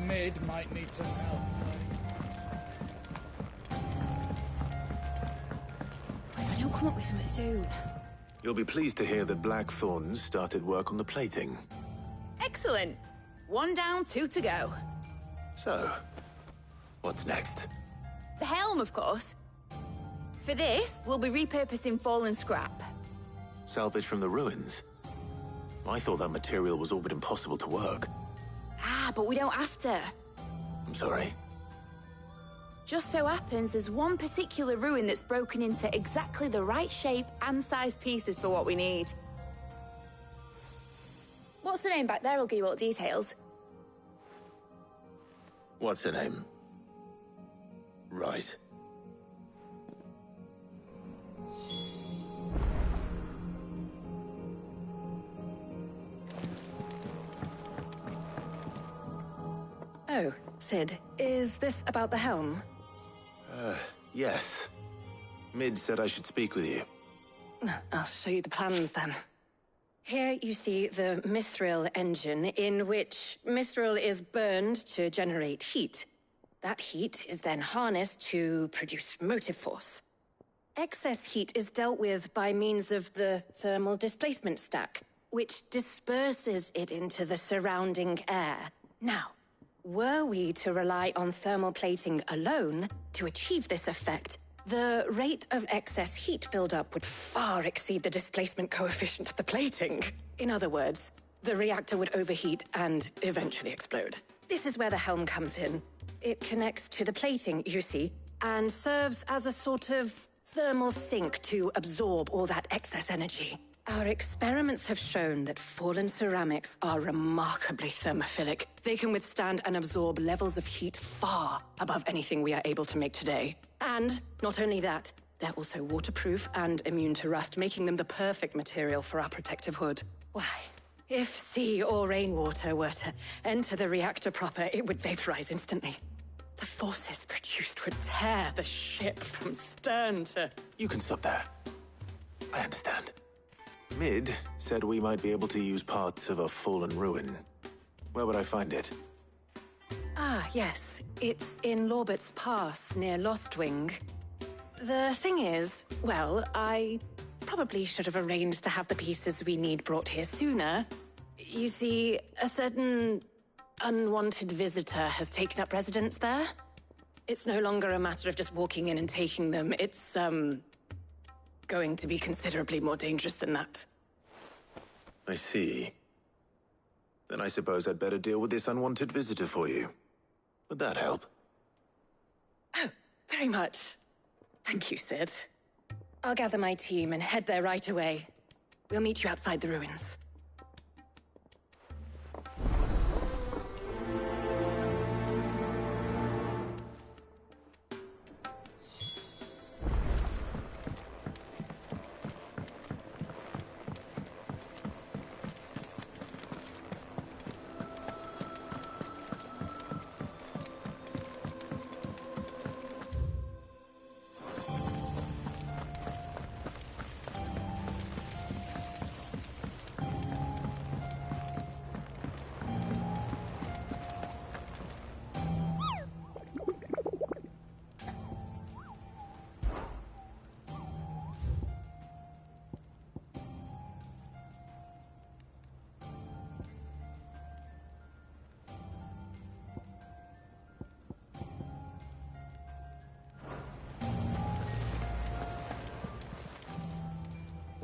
Mid might need some help. If I don't come up with something soon. You'll be pleased to hear that Blackthorn's started work on the plating. Excellent. 1 down, 2 to go. So, what's next? The helm, of course. For this, we'll be repurposing fallen scrap. Salvage from the ruins? I thought that material was all but impossible to work. Ah, but we don't have to. I'm sorry. Just so happens there's one particular ruin that's broken into exactly the right shape and size pieces for what we need. What's the name back there? I'll give you all the details. What's her name? Right. Oh, Sid, is this about the helm? Yes. Mid said I should speak with you. I'll show you the plans then. Here you see the mithril engine, in which mithril is burned to generate heat. That heat is then harnessed to produce motive force. Excess heat is dealt with by means of the thermal displacement stack, which disperses it into the surrounding air. Now, were we to rely on thermal plating alone to achieve this effect, the rate of excess heat buildup would far exceed the displacement coefficient of the plating. In other words, the reactor would overheat and eventually explode. This is where the helm comes in. It connects to the plating, you see, and serves as a sort of thermal sink to absorb all that excess energy. Our experiments have shown that fallen ceramics are remarkably thermophilic. They can withstand and absorb levels of heat far above anything we are able to make today. And not only that, they're also waterproof and immune to rust, making them the perfect material for our protective hood. Why, if sea or rainwater were to enter the reactor proper, it would vaporize instantly. The forces produced would tear the ship from stern to... You can stop there. I understand. Mid said we might be able to use parts of a fallen ruin. Where would I find it? Ah, yes. It's in Lorbert's Pass, near Lostwing. The thing is, well, I probably should have arranged to have the pieces we need brought here sooner. You see, a certain unwanted visitor has taken up residence there. It's no longer a matter of just walking in and taking them. It's, going to be considerably more dangerous than that. I see. Then I suppose I'd better deal with this unwanted visitor for you. Would that help? Oh, very much. Thank you, Sid. I'll gather my team and head there right away. We'll meet you outside the ruins.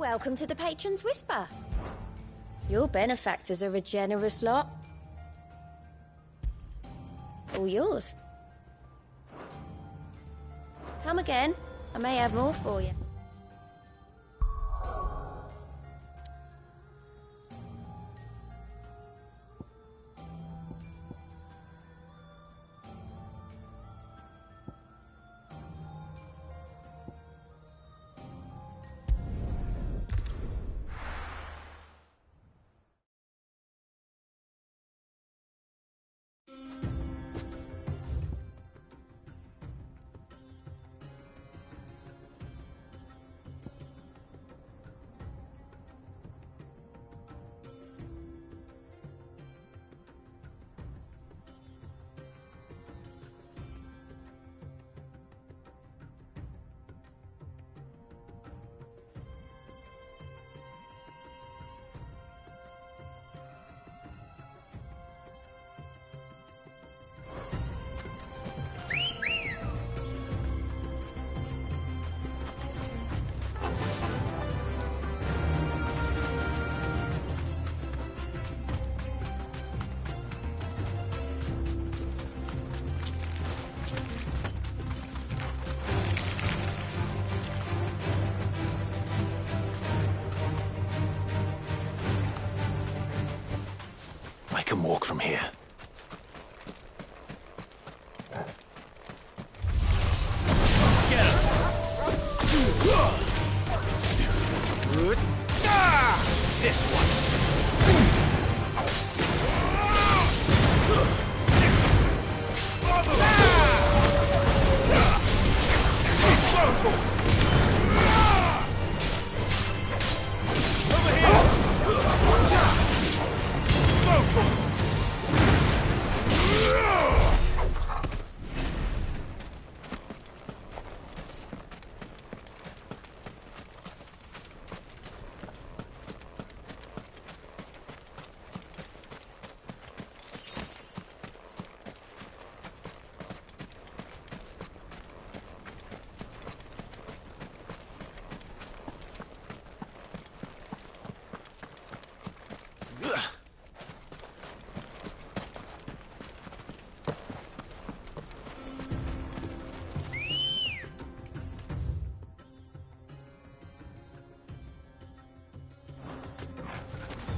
Welcome to the Patron's Whisper. Your benefactors are a generous lot. All yours. Come again. I may have more for you.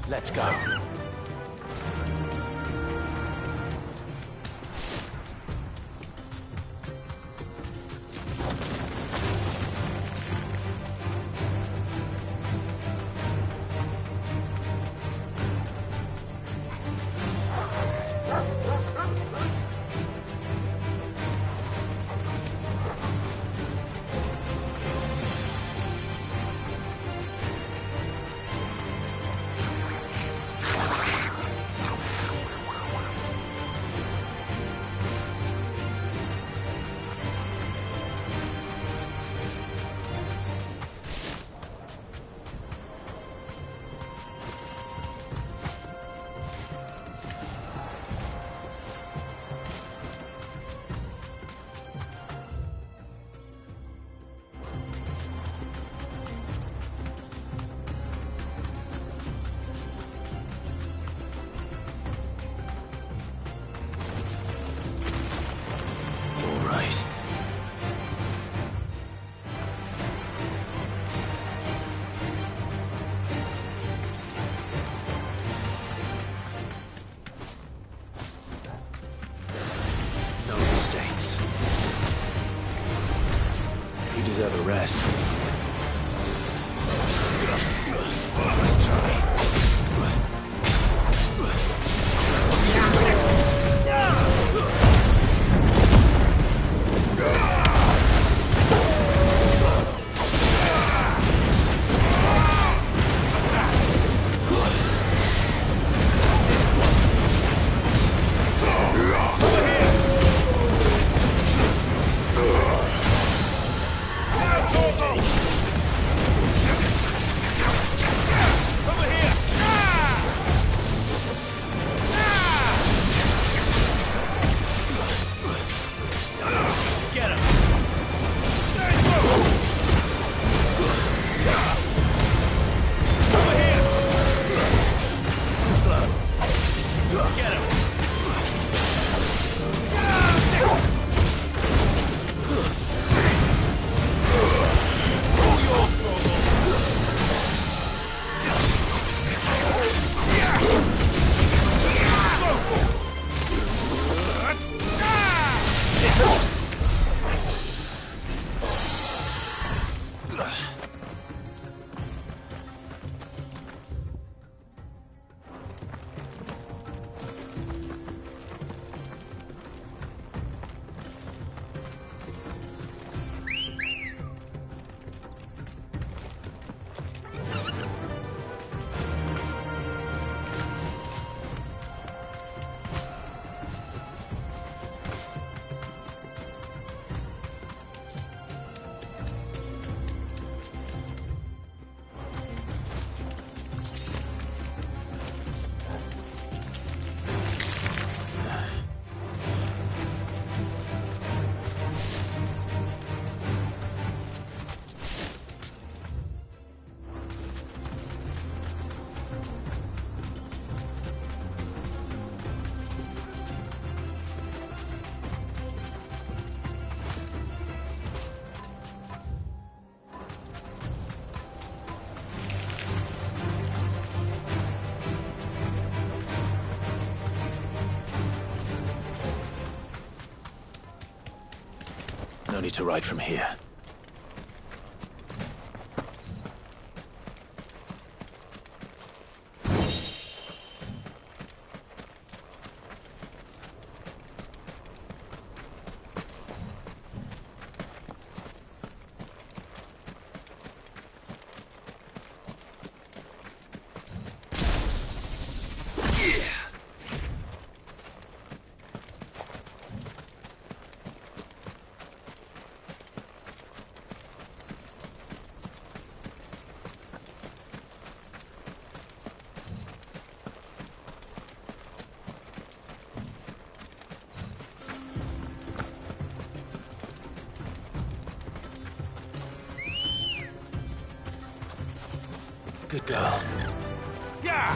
Let's go. You deserve a rest. Let's try. No need to ride from here. Good girl. Yeah!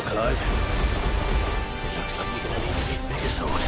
Clive. It looks like you're gonna need a big Megazord.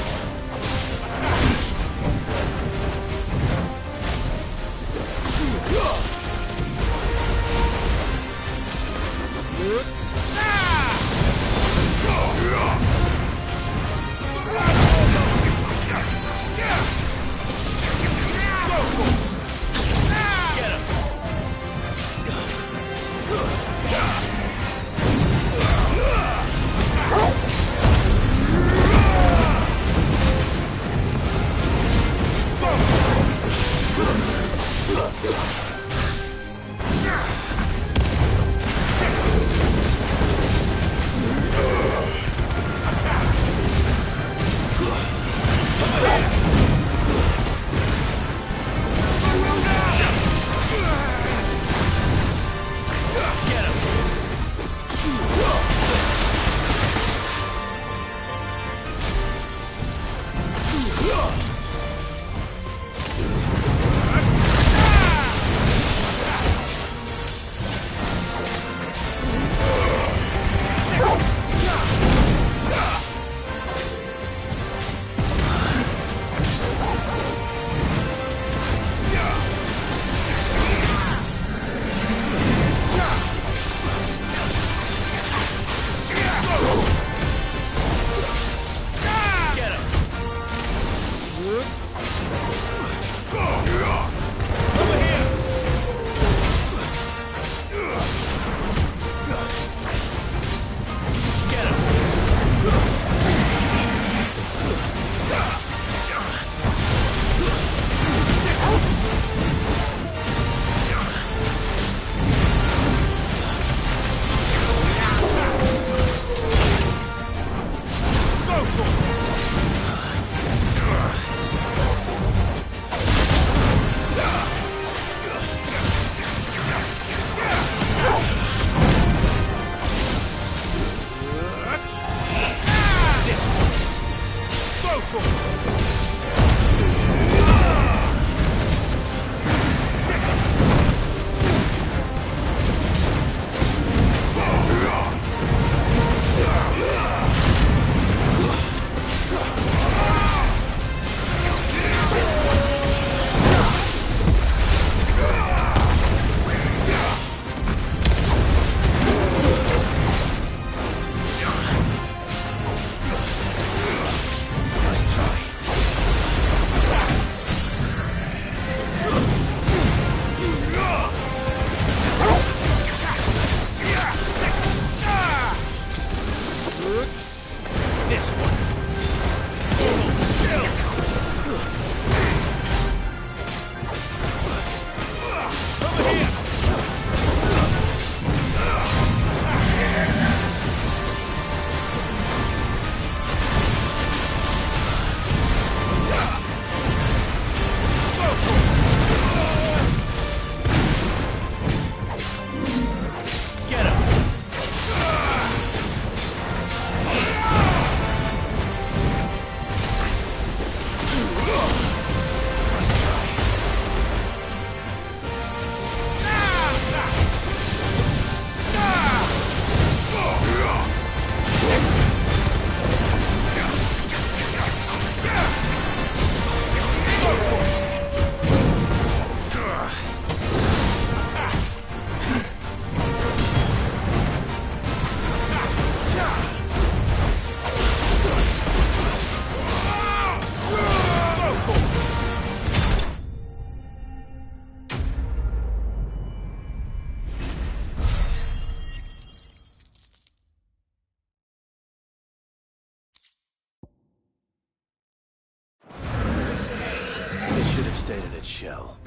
Should have stayed in its shell.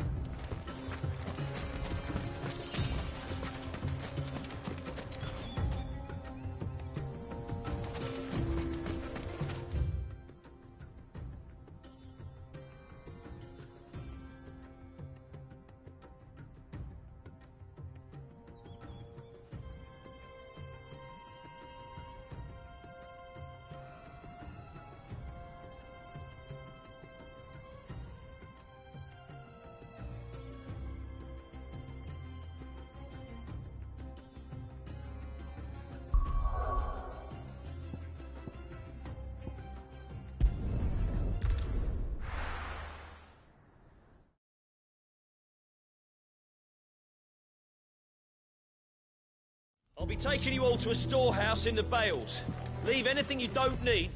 I'll be taking you all to a storehouse in the Bales. Leave anything you don't need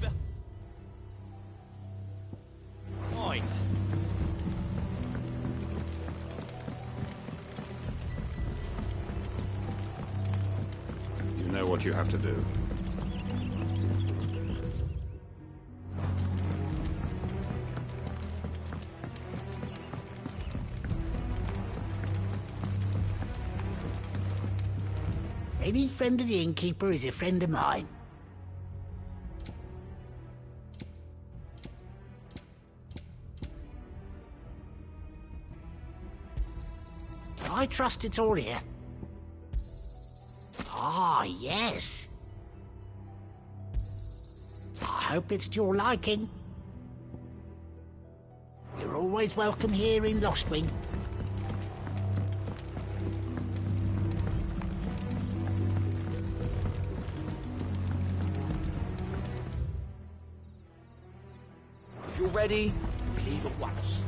behind. You know what you have to do. Any friend of the innkeeper is a friend of mine. I trust it's all here. Ah, yes. I hope it's to your liking. You're always welcome here in Lostwing. If you're ready, we leave at once.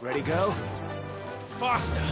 Ready, go? Faster!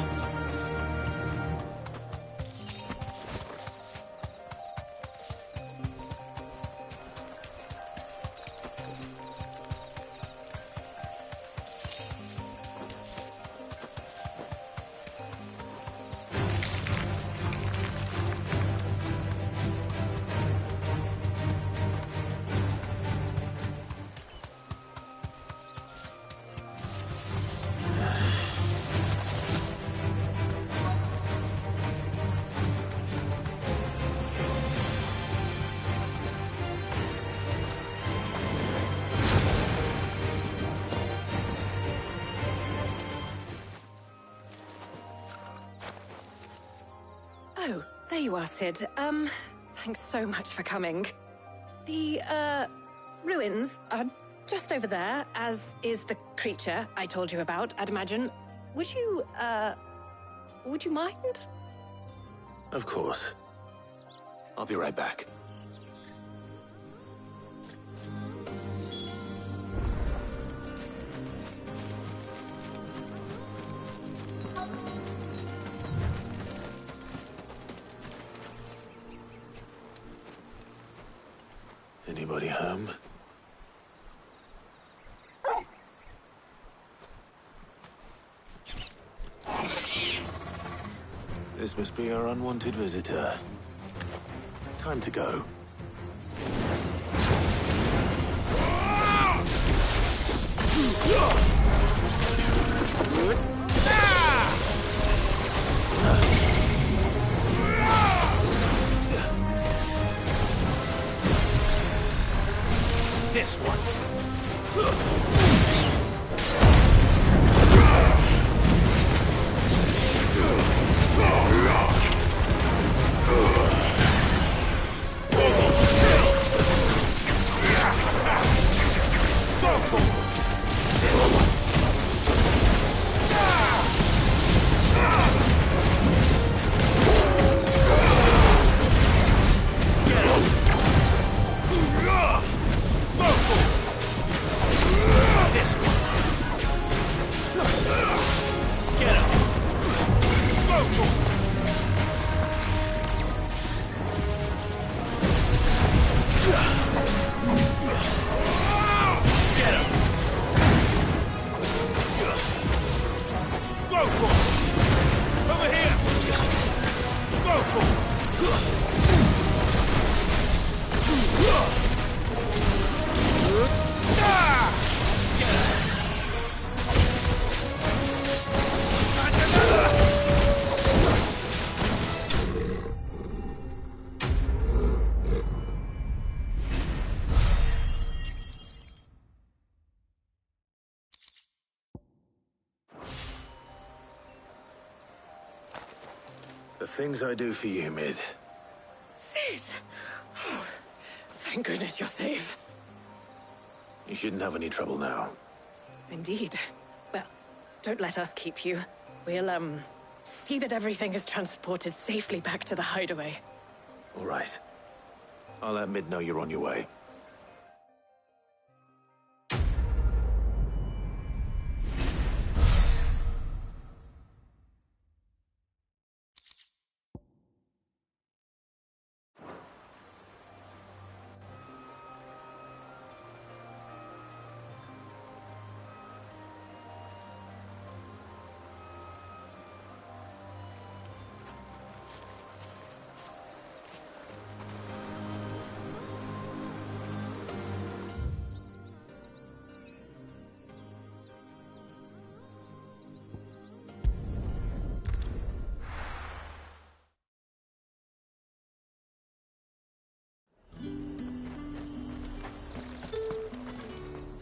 Oh, there you are, Sid. Thanks so much for coming. The, ruins are just over there, as is the creature I told you about, I'd imagine. Would you mind? Of course. I'll be right back. Anybody home? This must be our unwanted visitor. Time to go. This one. This The things I do for you, Mid. Sid! Oh, thank goodness you're safe. You shouldn't have any trouble now. Indeed. Well, don't let us keep you. We'll, see that everything is transported safely back to the hideaway. All right. I'll let Mid know you're on your way.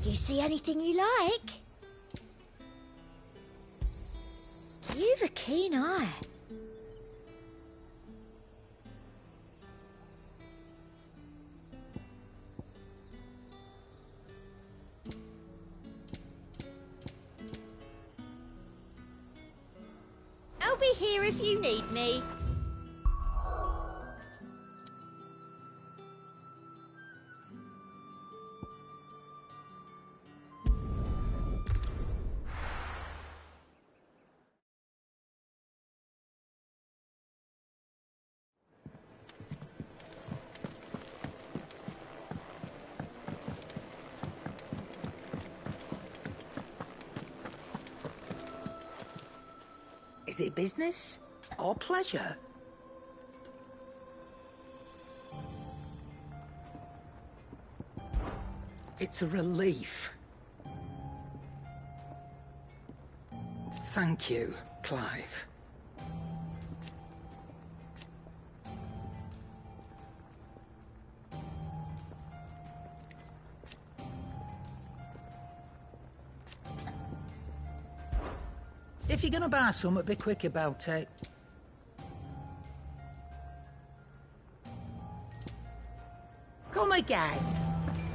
Do you see anything you like? You've a keen eye. I'll be here if you need me. Is it business or pleasure? It's a relief. Thank you, Clive. If you're gonna buy something, be quick about it. Come again.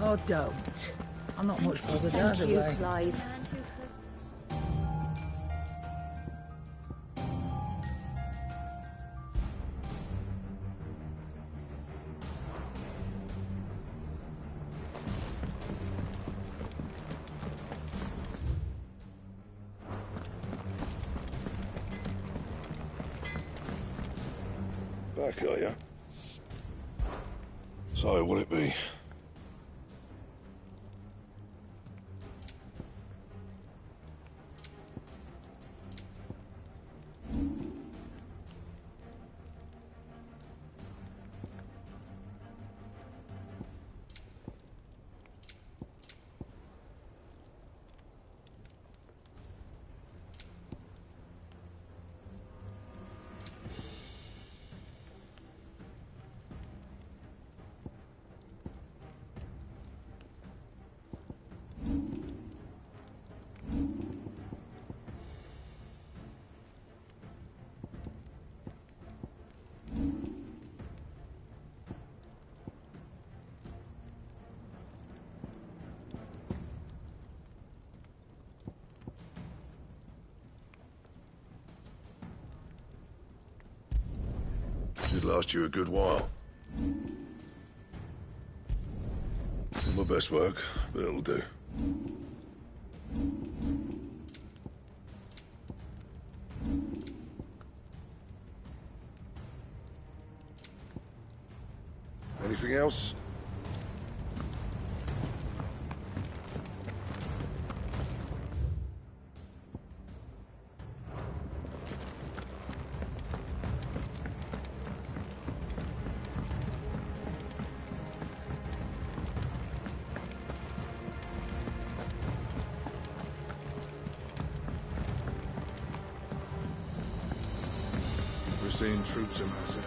Or don't. I'm not much bothered either way. Clive. Back, are you? So, will it be? Should last you a good while. Not my best work, but it'll do. Anything else? We're seeing troops amassing.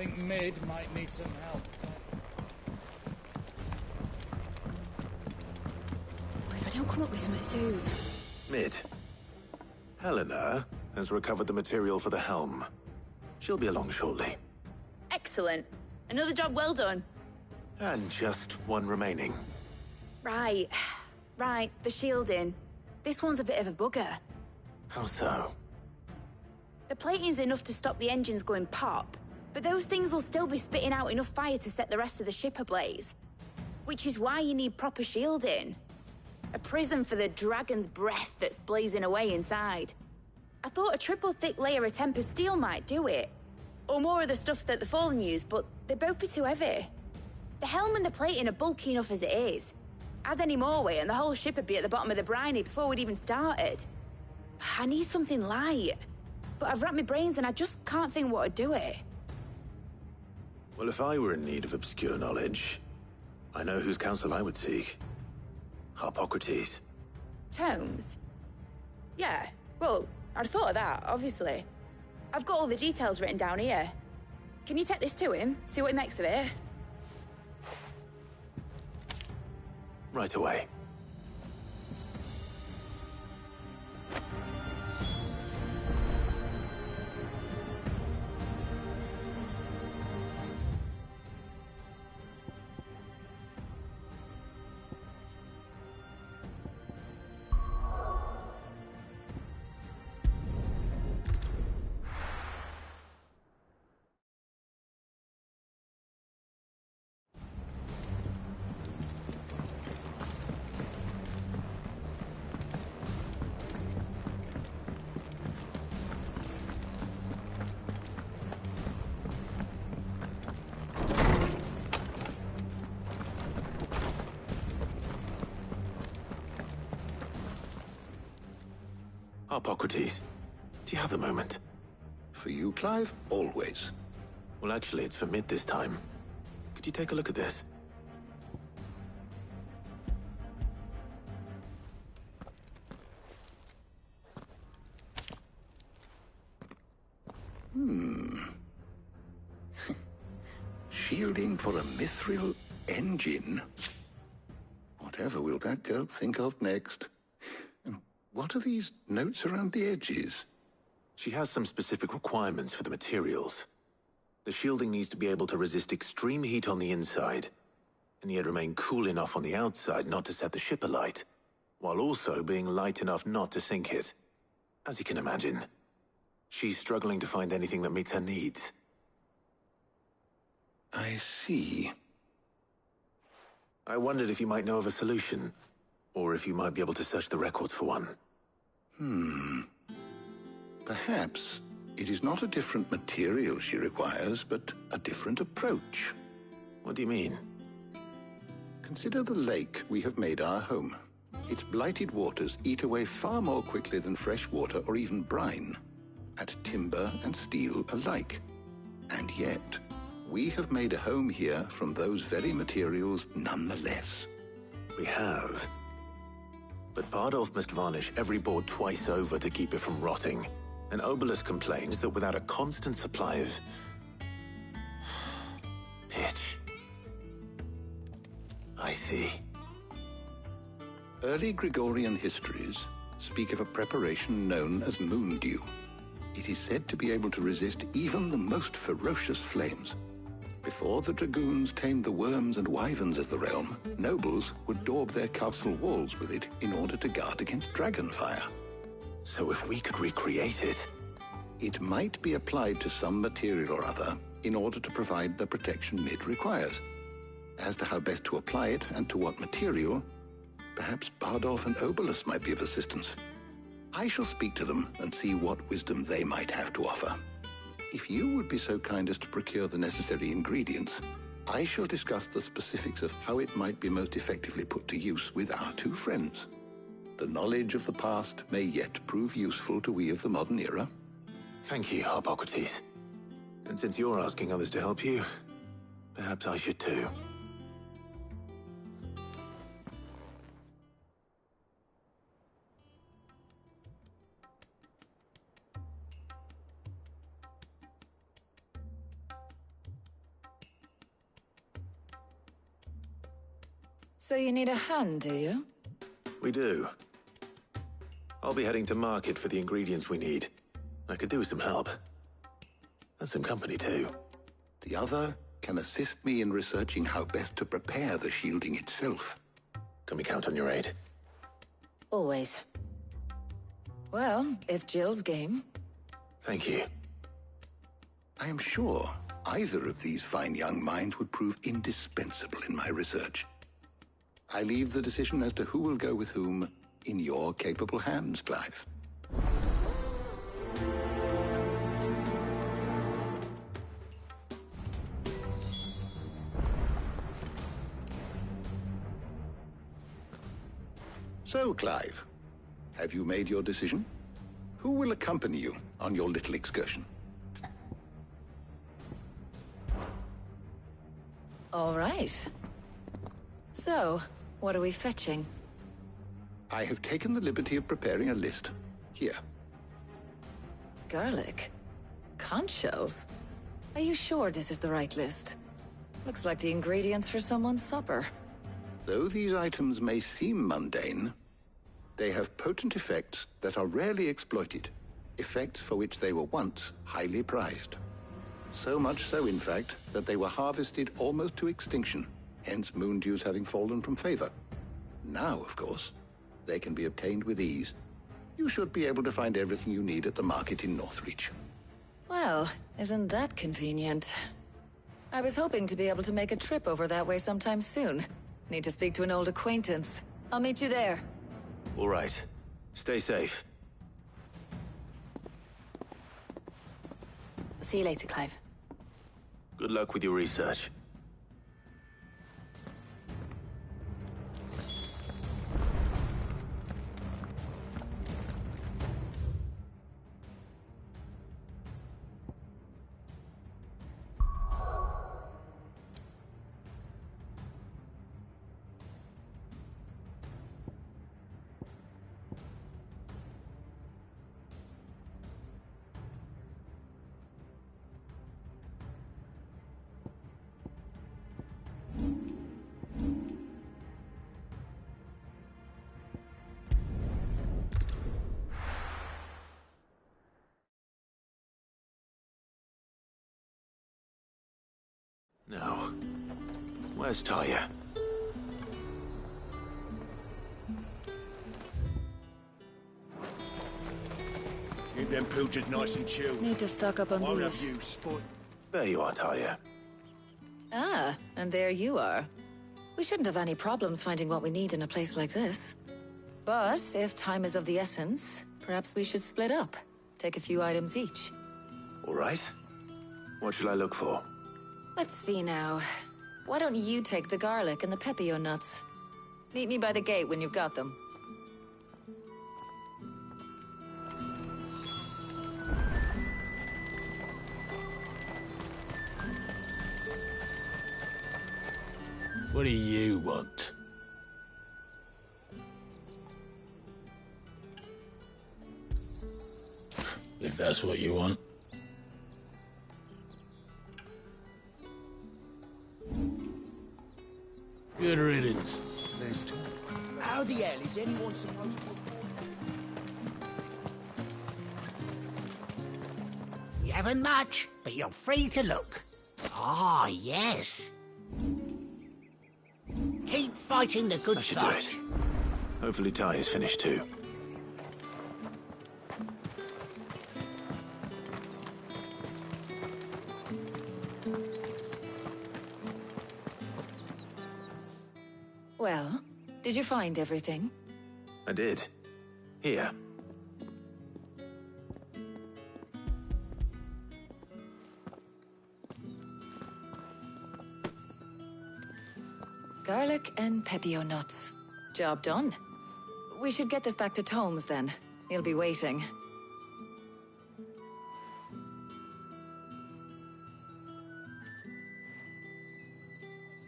think Mid might need some help. What if I don't come up with something soon? Mid. Helena has recovered the material for the helm. She'll be along shortly. Excellent. Another job well done. And just one remaining. Right. Right, the shielding. This one's a bit of a bugger. How so? The plating's enough to stop the engines going pop, but those things will still be spitting out enough fire to set the rest of the ship ablaze. Which is why you need proper shielding. A prison for the dragon's breath that's blazing away inside. I thought a triple thick layer of tempered steel might do it. Or more of the stuff that the Fallen use, but they'd both be too heavy. The helm and the plating are bulky enough as it is. Add any more weight and the whole ship would be at the bottom of the briny before we'd even started. I need something light. But I've racked my brains and I just can't think what would do it. Well, if I were in need of obscure knowledge, I know whose counsel I would seek. Harpocrates. Tomes? Yeah, well, I'd thought of that, obviously. I've got all the details written down here. Can you take this to him, see what he makes of it? Right away. Harpocrates, do you have a moment? For you, Clive, always. Well, actually, it's for Mid this time. Could you take a look at this? Shielding for a mithril engine? Whatever will that girl think of next? And what are these notes around the edges? She has some specific requirements for the materials. The shielding needs to be able to resist extreme heat on the inside, and yet remain cool enough on the outside not to set the ship alight, while also being light enough not to sink it. As you can imagine, she's struggling to find anything that meets her needs. I see. I wondered if you might know of a solution, or if you might be able to search the records for one. Perhaps it is not a different material she requires, but a different approach. What do you mean? Consider the lake we have made our home. Its blighted waters eat away far more quickly than fresh water or even brine, at timber and steel alike. And yet, we have made a home here from those very materials nonetheless. We have. But Bardolph must varnish every board twice over to keep it from rotting. And Obelus complains that without a constant supply of pitch. I see. Early Gregorian histories speak of a preparation known as moon dew. It is said to be able to resist even the most ferocious flames. Before the dragoons tamed the worms and wyverns of the realm, nobles would daub their castle walls with it in order to guard against dragon fire. So if we could recreate it... It might be applied to some material or other in order to provide the protection Mid requires. As to how best to apply it and to what material, perhaps Bardolph and Obelus might be of assistance. I shall speak to them and see what wisdom they might have to offer. If you would be so kind as to procure the necessary ingredients, I shall discuss the specifics of how it might be most effectively put to use with our two friends. The knowledge of the past may yet prove useful to we of the modern era. Thank you, Harpocrates. And since you're asking others to help you, perhaps I should too. So you need a hand, do you? We do. I'll be heading to market for the ingredients we need. I could do with some help. And some company, too. The other can assist me in researching how best to prepare the shielding itself. Can we count on your aid? Always. Well, if Jill's game. Thank you. I am sure either of these fine young minds would prove indispensable in my research. I leave the decision as to who will go with whom in your capable hands, Clive. So, Clive, have you made your decision? Who will accompany you on your little excursion? All right. So, what are we fetching? I have taken the liberty of preparing a list. Here. Garlic? Conch shells? Are you sure this is the right list? Looks like the ingredients for someone's supper. Though these items may seem mundane, they have potent effects that are rarely exploited, effects for which they were once highly prized. So much so, in fact, that they were harvested almost to extinction, hence moon dews having fallen from favor. Now, of course, they can be obtained with ease. You should be able to find everything you need at the market in Northreach. Well, isn't that convenient? I was hoping to be able to make a trip over that way sometime soon. Need to speak to an old acquaintance. I'll meet you there. All right. Stay safe. See you later, Clive. Good luck with your research. Now, where's Talia? Keep them pilchards nice and chilled. Need to stock up on Won't have these. you spoil. There you are, Talia. Ah, and there you are. We shouldn't have any problems finding what we need in a place like this. But if time is of the essence, perhaps we should split up. Take a few items each. All right. What shall I look for? Let's see now. Why don't you take the garlic and the pepio nuts? Meet me by the gate when you've got them. What do you want? If that's what you want. Good riddance. There's talk. How the hell is anyone supposed to... You haven't much, but you're free to look. Ah, yes. Keep fighting the good That should do fight. it. Hopefully Talia's finished too. Well, did you find everything? I did. Here. Garlic and pepio nuts. Job done. We should get this back to Tomes then. He'll be waiting.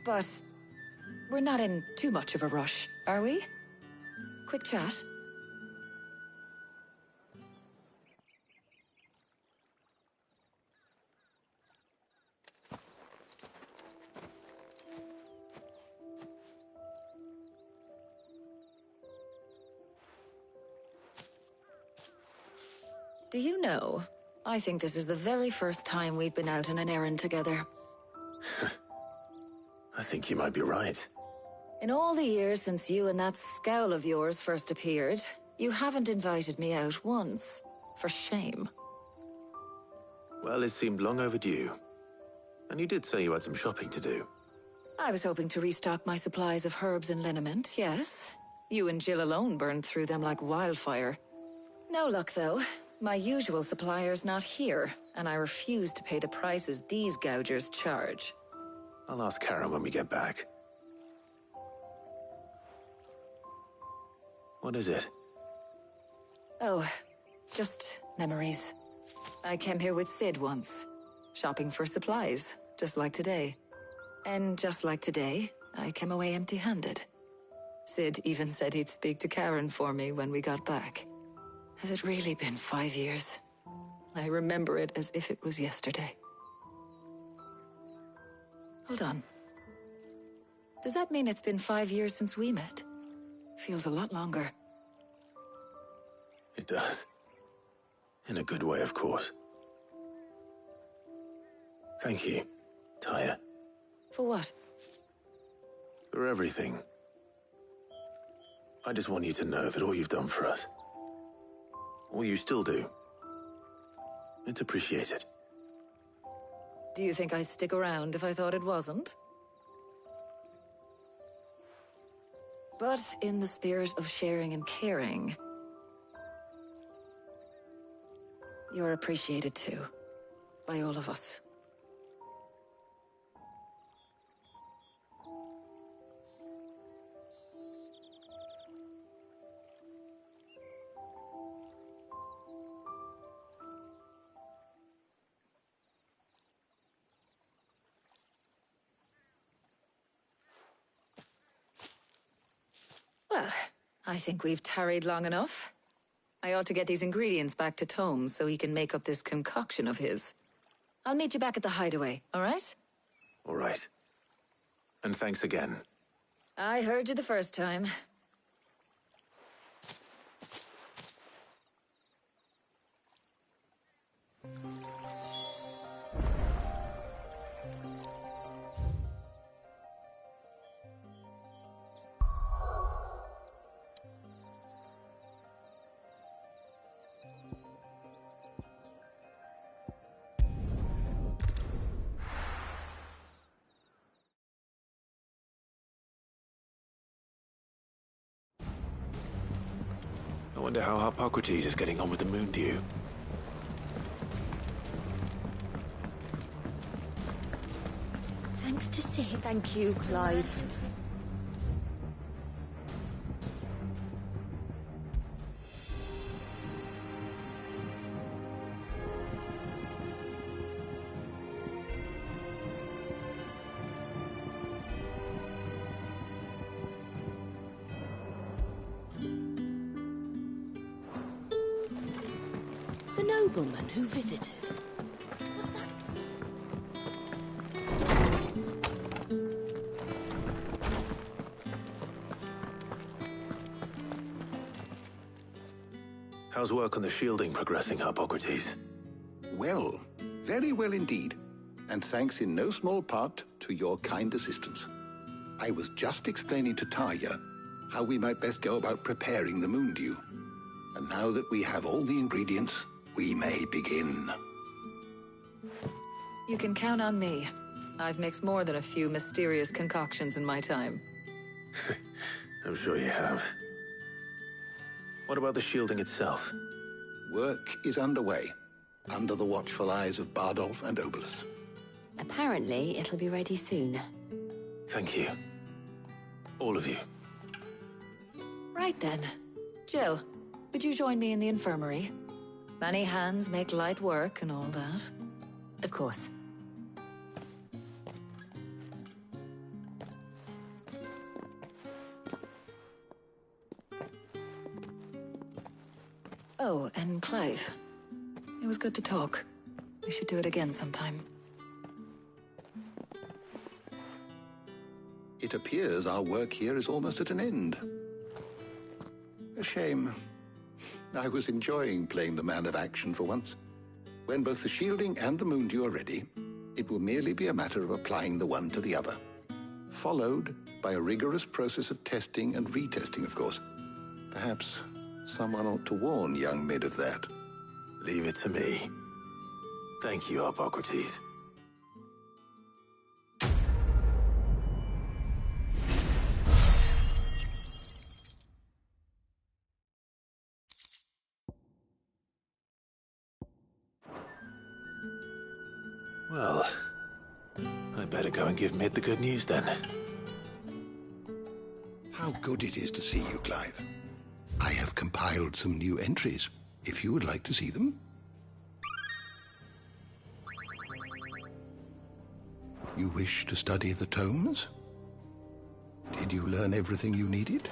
But we're not in too much of a rush, are we? Quick chat. Do you know, I think this is the very first time we've been out on an errand together. I think you might be right. In all the years since you and that scowl of yours first appeared, you haven't invited me out once. For shame. Well, it seemed long overdue. And you did say you had some shopping to do. I was hoping to restock my supplies of herbs and liniment, yes. You and Jill alone burned through them like wildfire. No luck, though. My usual supplier's not here, and I refuse to pay the prices these gougers charge. I'll ask Karen when we get back. What is it? Oh, just memories. I came here with Sid once, shopping for supplies, just like today. And just like today, I came away empty-handed. Sid even said he'd speak to Karen for me when we got back. Has it really been 5 years? I remember it as if it was yesterday. Hold on. Does that mean it's been 5 years since we met? Feels a lot longer. It does. In a good way, of course. Thank you, Tyre. For what? For everything. I just want you to know that all you've done for us, all you still do, it's appreciated. Do you think I'd stick around if I thought it wasn't? But in the spirit of sharing and caring, you're appreciated too, by all of us. Well, I think we've tarried long enough. I ought to get these ingredients back to Tome so he can make up this concoction of his. I'll meet you back at the hideaway, all right? All right. And thanks again. I heard you the first time. I wonder how Hippocrates is getting on with the moon dew. Thanks to Sid. Thank you, Clive. The nobleman who visited. Was that... How's work on the shielding progressing, Hippocrates? Well, very well indeed. And thanks in no small part to your kind assistance. I was just explaining to Tarja how we might best go about preparing the moon dew. And now that we have all the ingredients, we may begin. You can count on me. I've mixed more than a few mysterious concoctions in my time. I'm sure you have. What about the shielding itself? Work is underway, under the watchful eyes of Bardolph and Obolus. Apparently, it'll be ready soon. Thank you. All of you. Right then. Jill, would you join me in the infirmary? Many hands make light work and all that. Of course. Oh, and Clive. It was good to talk. We should do it again sometime. It appears our work here is almost at an end. A shame. I was enjoying playing the man of action for once. When both the shielding and the moon dew are ready, it will merely be a matter of applying the one to the other. Followed by a rigorous process of testing and retesting, of course. Perhaps someone ought to warn young Mid of that. Leave it to me. Thank you, Hippocrates. Well, I'd better go and give Mid the good news then. How good it is to see you, Clive. I have compiled some new entries, if you would like to see them. You wish to study the tomes? Did you learn everything you needed?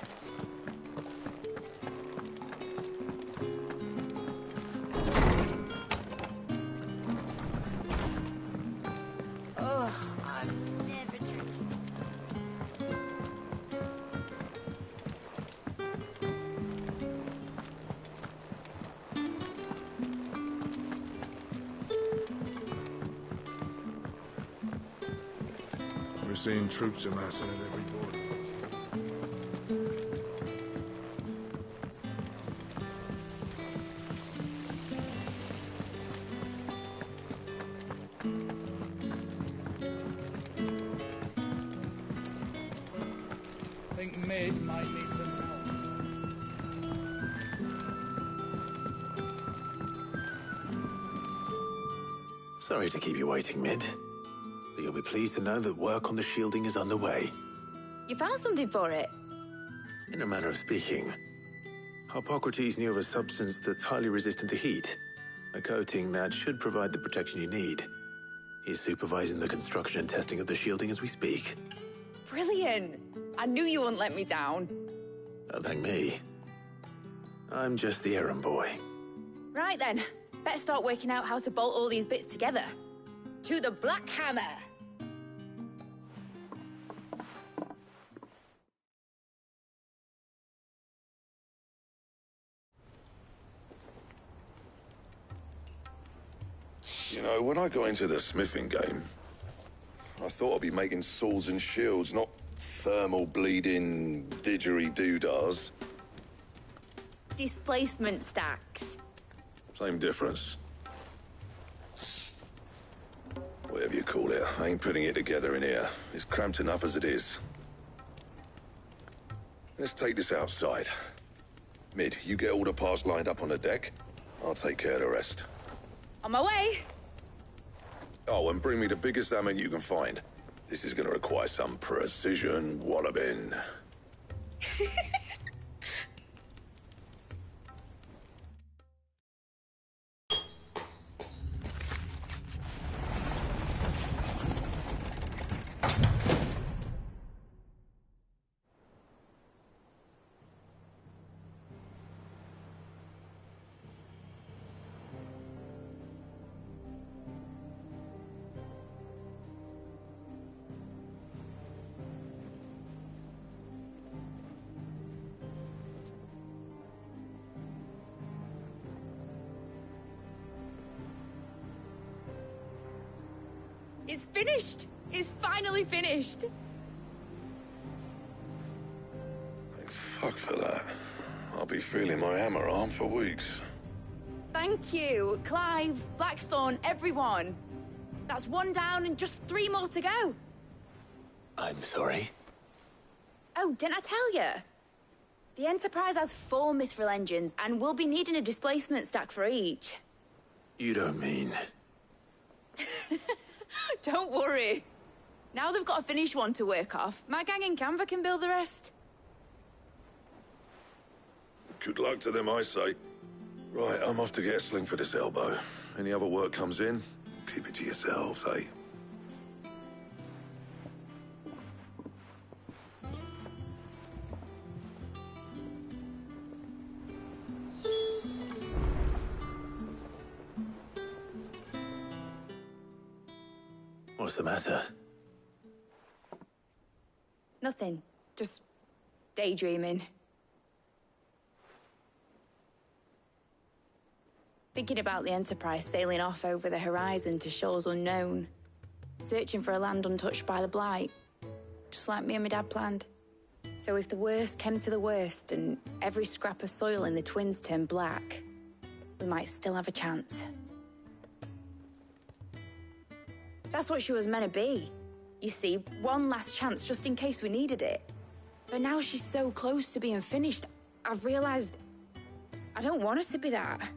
We're seeing troops amassing at every border post. I think Mid might need some help. Sorry to keep you waiting, Mid. But you'll be pleased to know that work on the shielding is underway. You found something for it? In a manner of speaking, Hippocrates knew of a substance that's highly resistant to heat, a coating that should provide the protection you need. He's supervising the construction and testing of the shielding as we speak. Brilliant! I knew you wouldn't let me down. Don't thank me. I'm just the errand boy. Right then, better start working out how to bolt all these bits together. To the Black Hammer! You know, when I got into the smithing game, I thought I'd be making swords and shields, not thermal bleeding didgeridoo-dahs. Displacement stacks. Same difference. Whatever you call it, I ain't putting it together in here. It's cramped enough as it is. Let's take this outside. Mid, you get all the parts lined up on the deck. I'll take care of the rest. On my way! Oh, and bring me the biggest hammer you can find. This is gonna require some precision walloping. It's finished! It's finally finished! Thank fuck for that. I'll be feeling my hammer arm for weeks. Thank you, Clive, Blackthorn, everyone. That's one down and just 3 more to go. I'm sorry. Oh, didn't I tell you? The Enterprise has 4 mithril engines, and we'll be needing a displacement stack for each. You don't mean... Don't worry. Now they've got a finished one to work off, my gang in Canva can build the rest. Good luck to them, I say. Right, I'm off to get a sling for this elbow. Any other work comes in, keep it to yourselves, eh? What's the matter? Nothing. Just daydreaming. Thinking about the Enterprise sailing off over the horizon to shores unknown, searching for a land untouched by the Blight, just like me and my dad planned. So if the worst came to the worst and every scrap of soil in the Twins turned black, we might still have a chance. That's what she was meant to be. You see, one last chance just in case we needed it. But now she's so close to being finished, I've realized I don't want her to be that.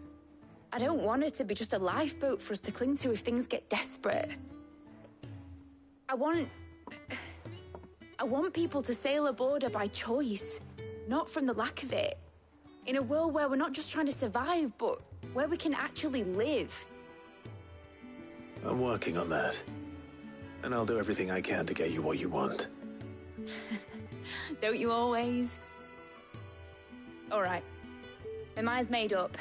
I don't want her to be just a lifeboat for us to cling to if things get desperate. I want people to sail aboard her by choice, not from the lack of it. In a world where we're not just trying to survive, but where we can actually live. I'm working on that. And I'll do everything I can to get you what you want. Don't you always? All right. My mind's made up.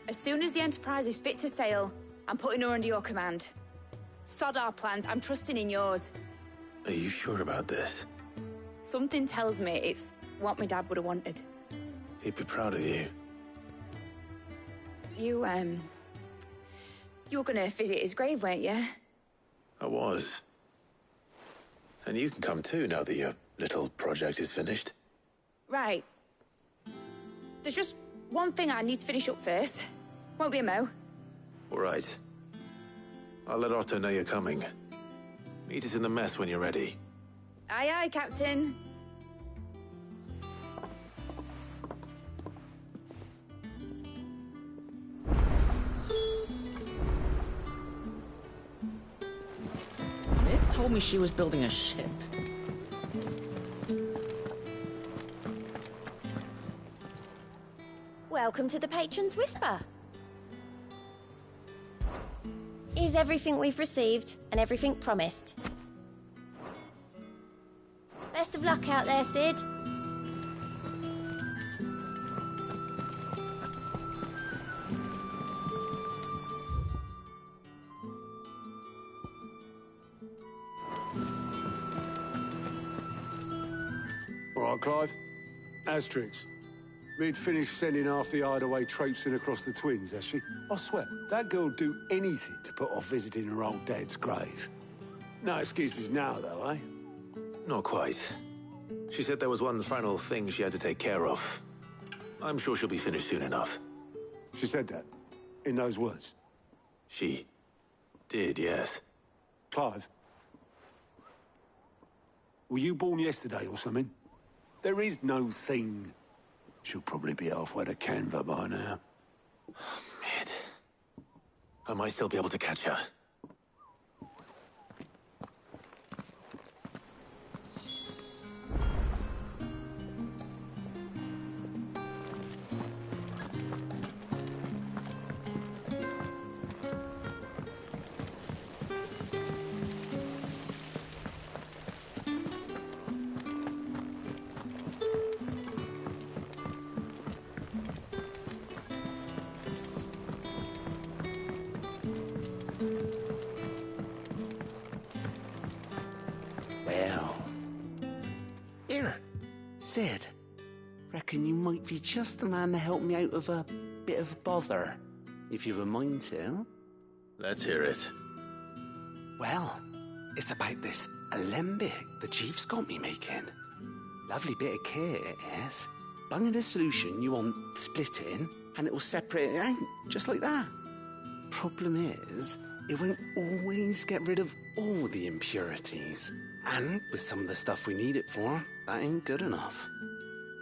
As soon as the Enterprise is fit to sail, I'm putting her under your command. Sod our plans, I'm trusting in yours. Are you sure about this? Something tells me it's what my dad would have wanted. He'd be proud of you. You were gonna visit his grave, weren't you? I was. And you can come too now that your little project is finished. Right. There's just one thing I need to finish up first. Won't be a mo. All right. I'll let Otto know you're coming. Meet us in the mess when you're ready. Aye, aye, Captain. It told me she was building a ship. Welcome to the Patron's Whisper. Is everything we've received and everything promised? Best of luck out there, Sid. All right, Clive. Asterix. We'd finished sending half the hideaway traipsing across the Twins, has she? I swear, that girl'd do anything to put off visiting her old dad's grave. No excuses now, though, eh? Not quite. She said there was one final thing she had to take care of. I'm sure she'll be finished soon enough. She said that? In those words? She did, yes. Clive? Were you born yesterday or something? There is no thing. She'll probably be halfway to Canva by now. Mid. I might still be able to catch her. Sid, reckon you might be just the man to help me out of a bit of bother, if you've a mind to. Let's hear it. Well, it's about this alembic the Chief's got me making. Lovely bit of kit it is. Bung in a solution you want splitting, and it will separate it out, just like that. Problem is, it won't always get rid of all the impurities. And with some of the stuff we need it for, that ain't good enough.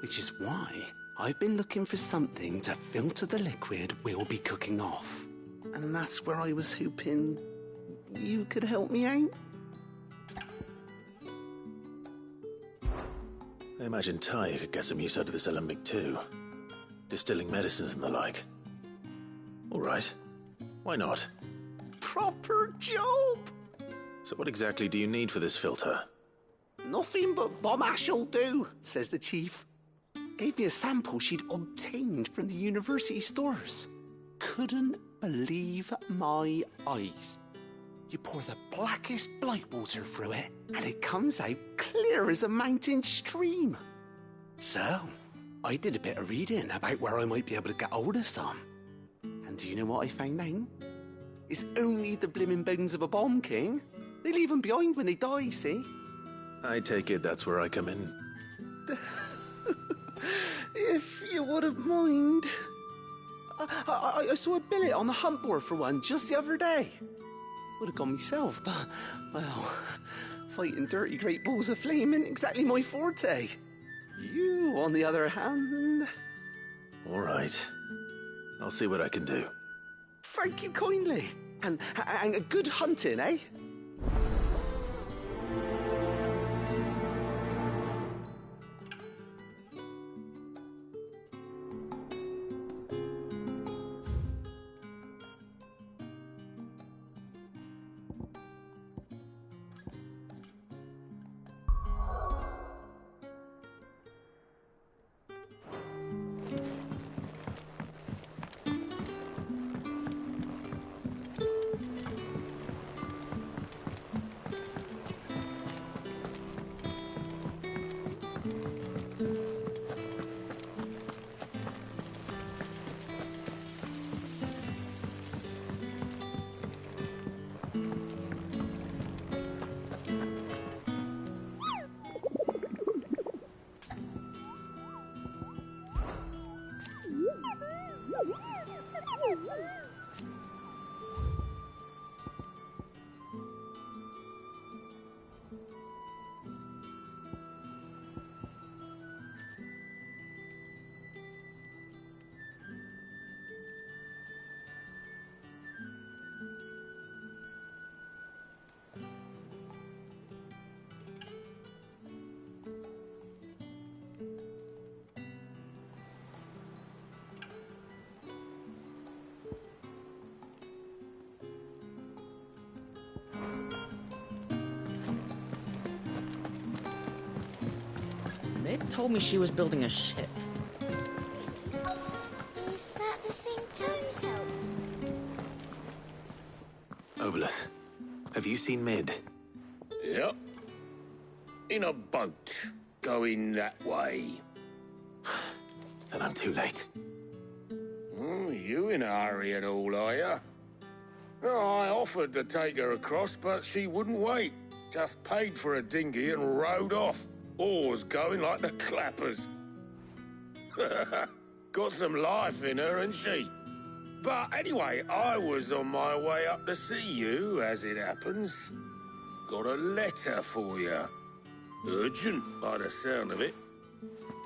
Which is why I've been looking for something to filter the liquid we'll be cooking off. And that's where I was hoping you could help me out. I imagine Ty could get some use out of this alembic too. Distilling medicines and the like. All right. Why not? Proper job! So what exactly do you need for this filter? Nothing but bomb ash'll do, says the Chief. Gave me a sample she'd obtained from the university stores. Couldn't believe my eyes. You pour the blackest blight water through it, and it comes out clear as a mountain stream. So, I did a bit of reading about where I might be able to get hold of some. And And do you know what I found out? It's only the blimmin' bones of a bomb king. They leave them behind when they die, see? I take it that's where I come in. If you wouldn't mind. I saw a billet on the hunt board for one just the other day. Would have gone myself, but, well, fighting dirty great balls of flame isn't exactly my forte. You, on the other hand... All right. I'll see what I can do. Thank you kindly. And good hunting, eh? Meg told me she was building a ship. Is that the thing Tomes helped? Obelith, have you seen Mid? Yep. In a boat, going that way. Then I'm too late. You in a hurry and all, are you? Oh, I offered to take her across, but she wouldn't wait. Just paid for a dinghy and rowed off. Oars going like the clappers. Got some life in her, ain't she? But anyway, I was on my way up to see you, as it happens. Got a letter for you. Urgent, by the sound of it.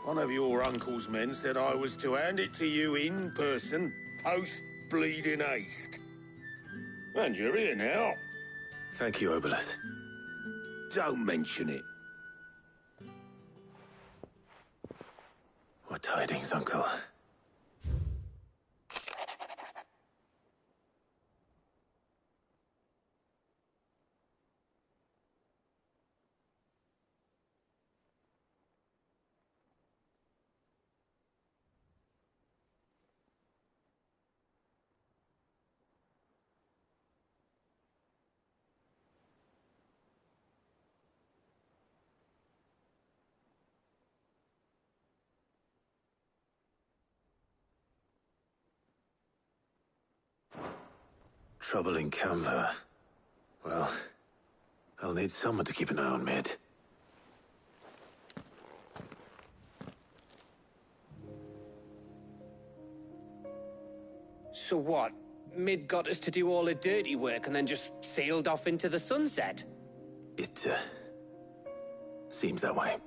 One of your uncle's men said I was to hand it to you in person, post-bleeding haste. And you're here now. Thank you, Obelith. Don't mention it. What tidings, Uncle? Trouble in Canva. Well, I'll need someone to keep an eye on Mid. So what? Mid got us to do all the dirty work and then just sailed off into the sunset? It, seems that way.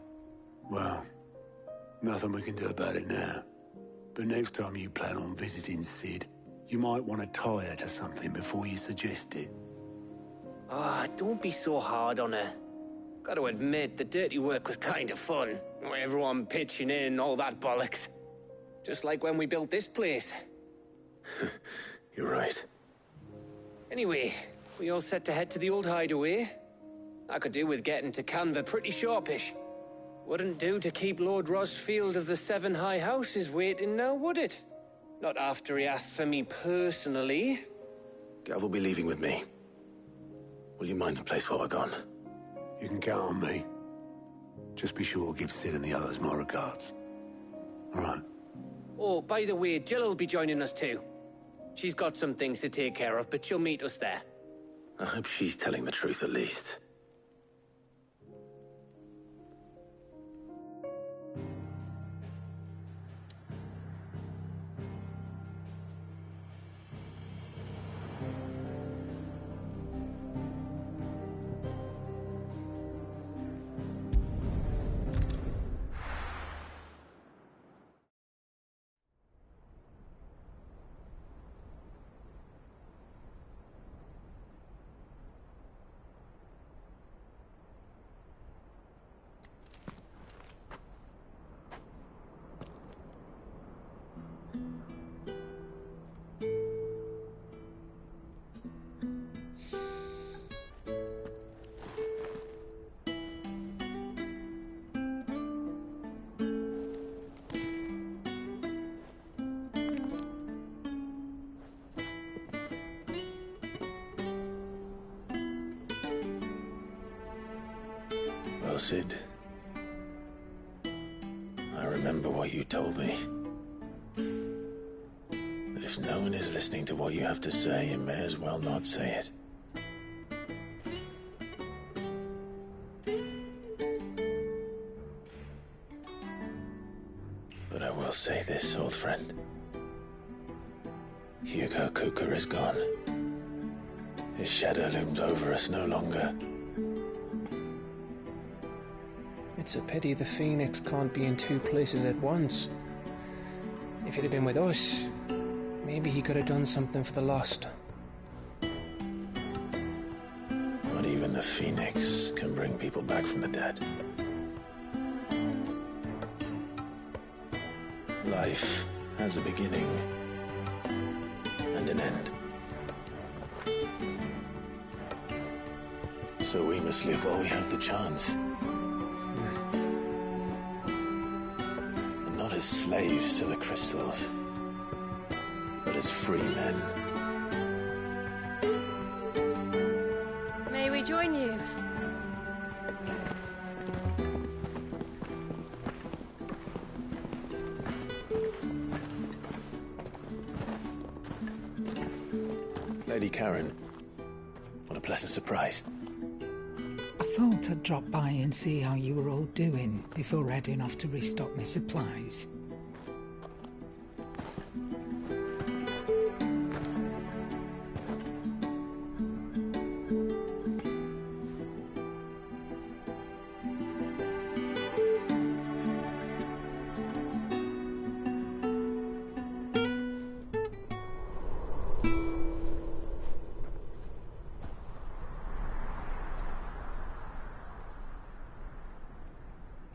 Well, nothing we can do about it now. But next time you plan on visiting Sid, you might want to tie her to something before you suggest it. Ah, don't be so hard on her. Got to admit, the dirty work was kind of fun. Everyone pitching in, all that bollocks. Just like when we built this place. You're right. Anyway, we all set to head to the old hideaway. I could do with getting to Canva pretty sharpish. Wouldn't do to keep Lord Rosfield of the Seven High Houses waiting now, would it? Not after he asked for me personally. Gav will be leaving with me. Will you mind the place while we're gone? You can count on me. Just be sure to give Sid and the others my regards. All right. Oh, by the way, Jill will be joining us too. She's got some things to take care of, but she'll meet us there. I hope she's telling the truth at least. Well, Sid, I remember what you told me. That if no one is listening to what you have to say, you may as well not say it. But I will say this, old friend. Hugo Cooker is gone. His shadow looms over us no longer. It's a pity the Phoenix can't be in two places at once. If he'd have been with us, maybe he could have done something for the lost. Not even the Phoenix can bring people back from the dead. Life has a beginning and an end. So we must live while we have the chance. And not as slaves to the crystals, but as free men. May we join you? Lady Karen, what a pleasant surprise. I thought I'd drop by and see how you were all doing before heading off to restock my supplies.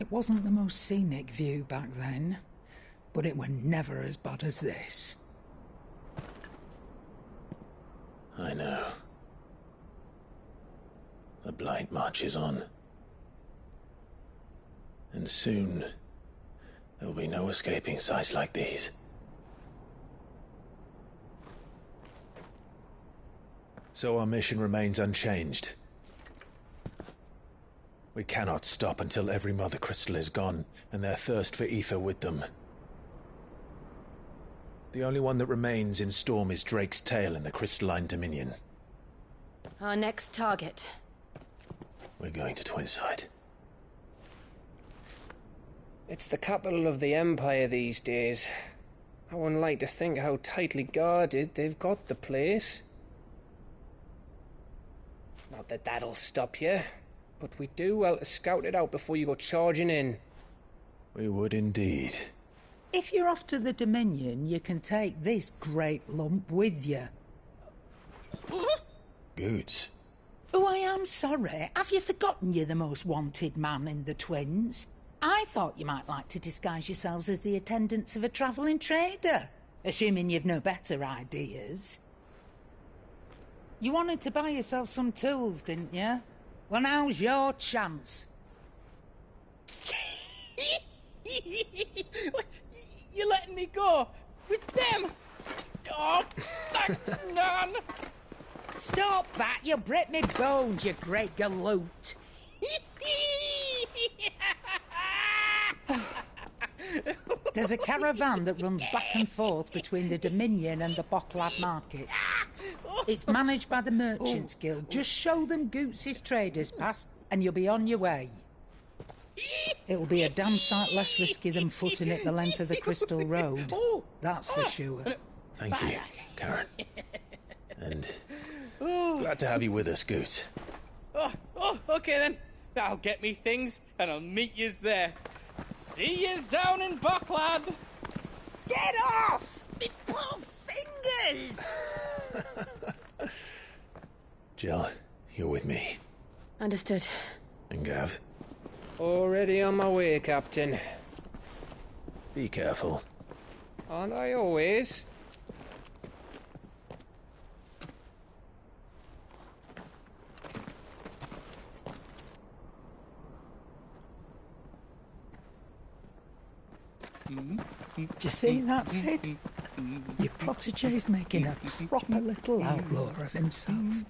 It wasn't the most scenic view back then, but it were never as bad as this. I know. The Blight marches on. And soon, there will be no escaping sights like these. So our mission remains unchanged. We cannot stop until every Mother Crystal is gone, and their thirst for ether with them. The only one that remains in Storm is Drake's tail in the Crystalline Dominion. Our next target. We're going to Twinside. It's the capital of the Empire these days. I wouldn't like to think how tightly guarded they've got the place. Not that that'll stop you. But we do well to scout it out before you go charging in. We would indeed. If you're off to the Dominion, you can take this great lump with you. Goods. Oh, I am sorry. Have you forgotten you're the most wanted man in the Twins? I thought you might like to disguise yourselves as the attendants of a travelling trader, assuming you've no better ideas. You wanted to buy yourself some tools, didn't you? Well, now's your chance. You're letting me go with them? Oh, thanks, Nan. Stop that! You'll break me bones, you great galoot. There's a caravan that runs back and forth between the Dominion and the Bocklad markets. It's managed by the Merchants Guild. Just show them Goots' traders past and you'll be on your way. It'll be a damn sight less risky than footing it the length of the Crystal Road. That's for sure. Thank you, Karen. And glad to have you with us, Goots. Okay then. I'll get me things and I'll meet yous there. See yous down in Bocklad. Get off! Me poor fingers! Jill, you're with me. Understood. And Gav? Already on my way, Captain. Be careful. Aren't I always? Do you see that, Sid? Your protege's making a proper little outlaw of himself.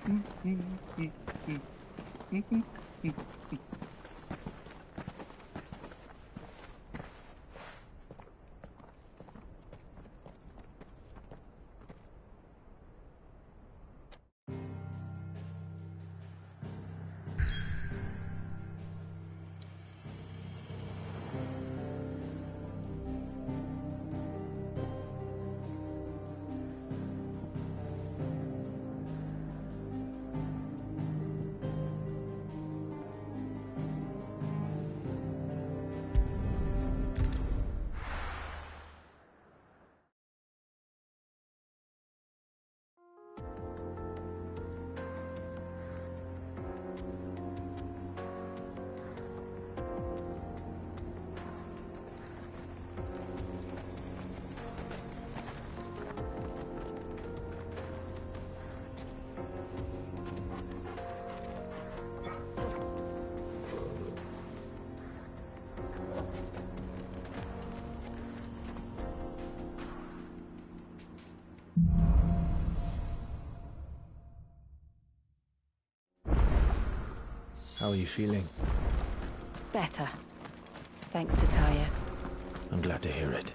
How are you feeling? Better. Thanks to Taya. I'm glad to hear it.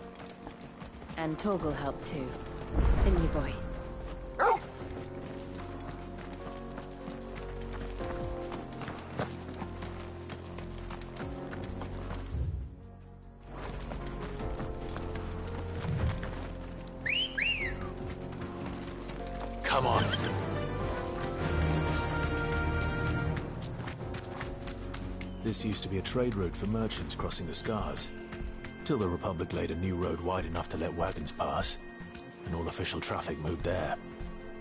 And Torgal helped too. Didn't you, boy? Come on. This used to be a trade route for merchants crossing the Scars, till the Republic laid a new road wide enough to let wagons pass, and all official traffic moved there.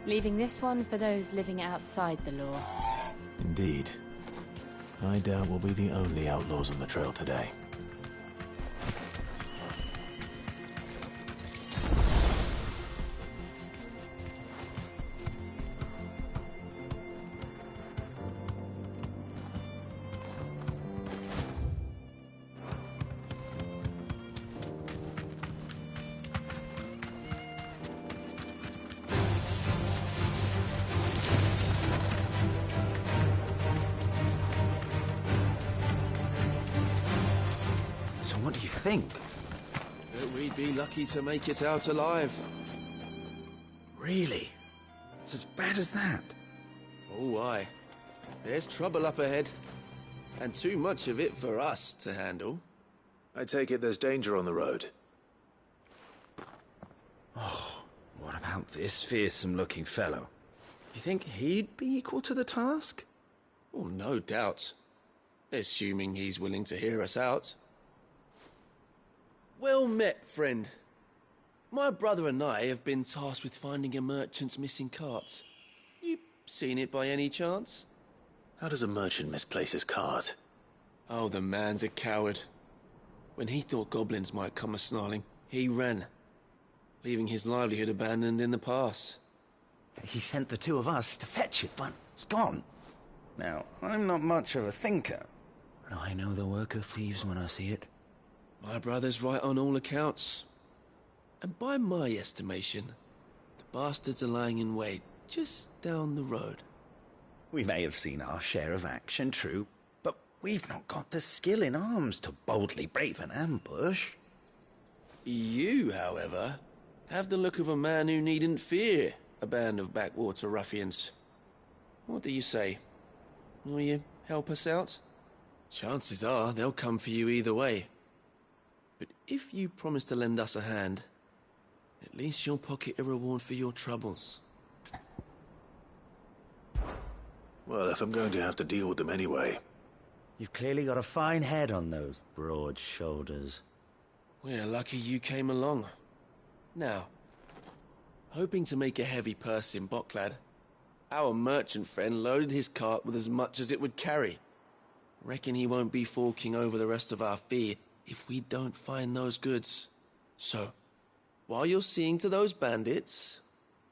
Leaving this one for those living outside the law. Indeed. I doubt we'll be the only outlaws on the trail today. What do you think? That we'd be lucky to make it out alive. Really? It's as bad as that? Oh, aye. There's trouble up ahead. And too much of it for us to handle. I take it there's danger on the road. Oh, what about this fearsome-looking fellow? You think he'd be equal to the task? Oh, no doubt. Assuming he's willing to hear us out. Well met, friend. My brother and I have been tasked with finding a merchant's missing cart. You seen it by any chance? How does a merchant misplace his cart? Oh, the man's a coward. When he thought goblins might come a-snarling, he ran, leaving his livelihood abandoned in the pass. He sent the two of us to fetch it, but it's gone. Now, I'm not much of a thinker, but I know the work of thieves when I see it. My brother's right on all accounts. And by my estimation, the bastards are lying in wait just down the road. We may have seen our share of action, true, but we've not got the skill in arms to boldly brave an ambush. You, however, have the look of a man who needn't fear a band of backwater ruffians. What do you say? Will you help us out? Chances are they'll come for you either way. But if you promise to lend us a hand, at least you'll pocket a reward for your troubles. Well, if I'm going to have to deal with them anyway. You've clearly got a fine head on those broad shoulders. We're lucky you came along. Now, hoping to make a heavy purse in Boklad, our merchant friend loaded his cart with as much as it would carry. Reckon he won't be forking over the rest of our fee if we don't find those goods. So, while you're seeing to those bandits,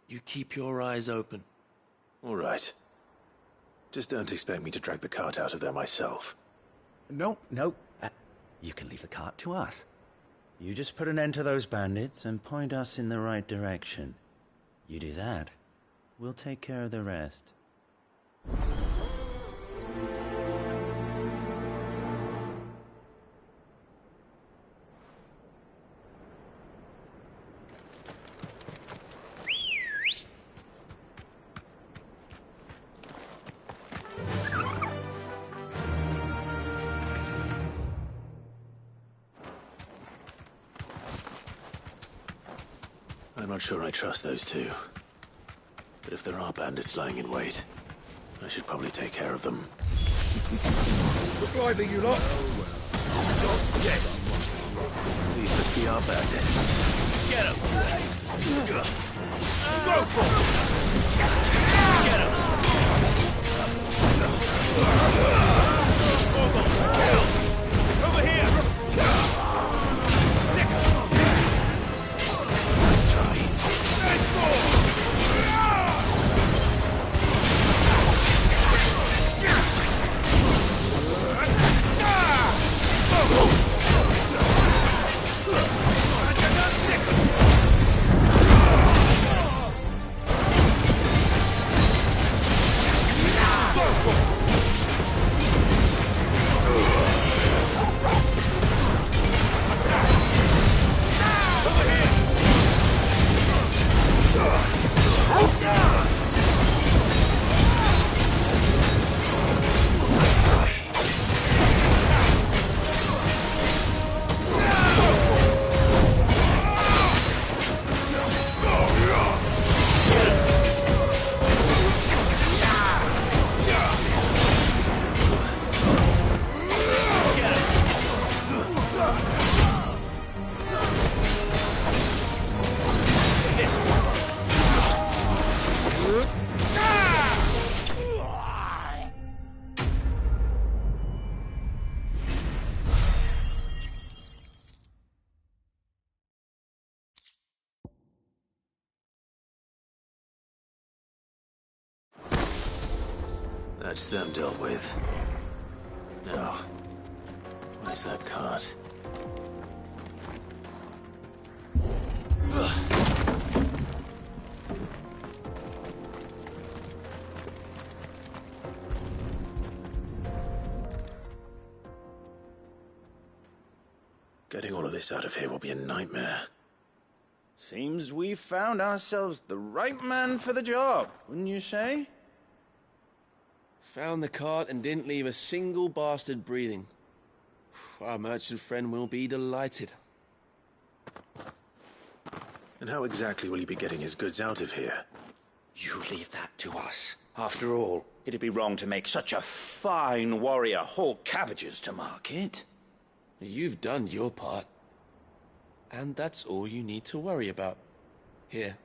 you keep your eyes open. All right. Just don't expect me to drag the cart out of there myself. No. You can leave the cart to us. You just put an end to those bandits and point us in the right direction. You do that, we'll take care of the rest. I'm not sure I trust those two. But if there are bandits lying in wait, I should probably take care of them. Look lively, you lot. Yes. These must be our bandits. Get 'em. Go for it. Get 'em. Over here. Nice try. Let's go. That's them dealt with. Now, where's that cart? Getting all of this out of here will be a nightmare. Seems we've found ourselves the right man for the job, wouldn't you say? Found the cart and didn't leave a single bastard breathing. Our merchant friend will be delighted. And how exactly will he be getting his goods out of here? You leave that to us. After all, it'd be wrong to make such a fine warrior haul cabbages to market. You've done your part. And that's all you need to worry about. Here.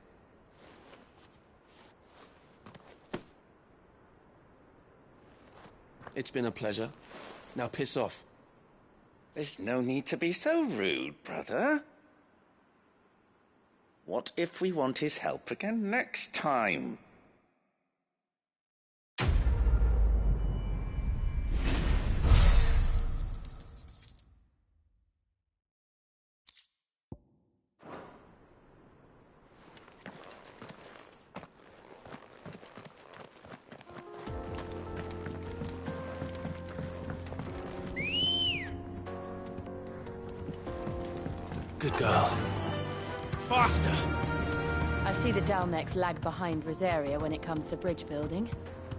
It's been a pleasure. Now piss off. There's no need to be so rude, brother. What if we want his help again next time? Good girl. Faster! I see the Dalmex lag behind Rosaria when it comes to bridge building.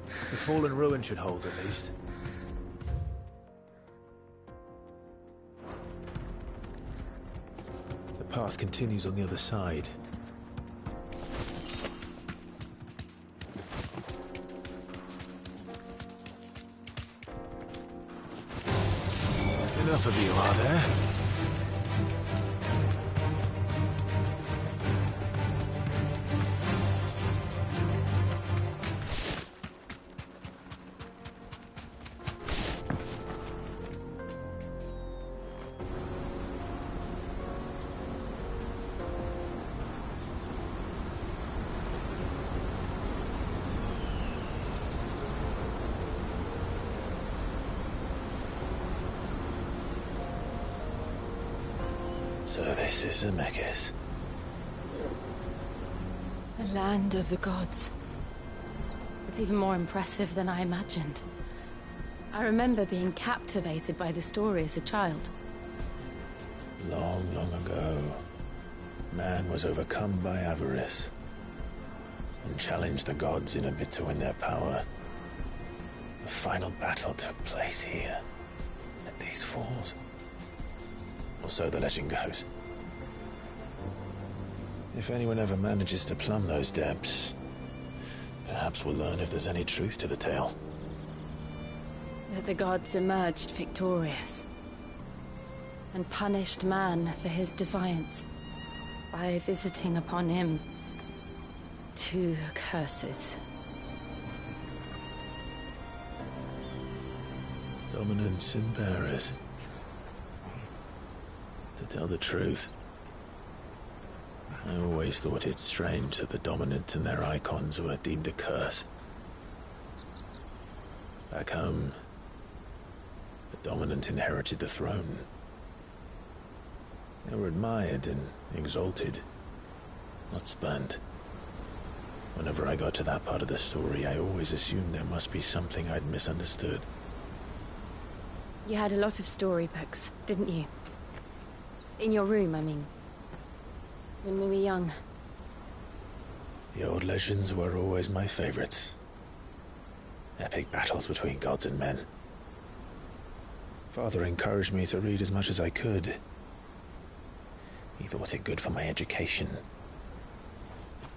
The fallen ruin should hold, at least. The path continues on the other side. Enough of you, are there? So this is Zemeckis. The land of the gods. It's even more impressive than I imagined. I remember being captivated by the story as a child. Long, long ago, man was overcome by avarice and challenged the gods in a bid to win their power. The final battle took place here, at these falls. Or so the legend goes. If anyone ever manages to plumb those depths, perhaps we'll learn if there's any truth to the tale. That the gods emerged victorious and punished man for his defiance by visiting upon him 2 curses. Dominance and bearers. To tell the truth, I always thought it strange that the dominant and their icons were deemed a curse. Back home, the dominant inherited the throne. They were admired and exalted, not spurned. Whenever I got to that part of the story, I always assumed there must be something I'd misunderstood. You had a lot of storybooks, didn't you? In your room, I mean. When we were young. The old legends were always my favorites. Epic battles between gods and men. Father encouraged me to read as much as I could. He thought it good for my education.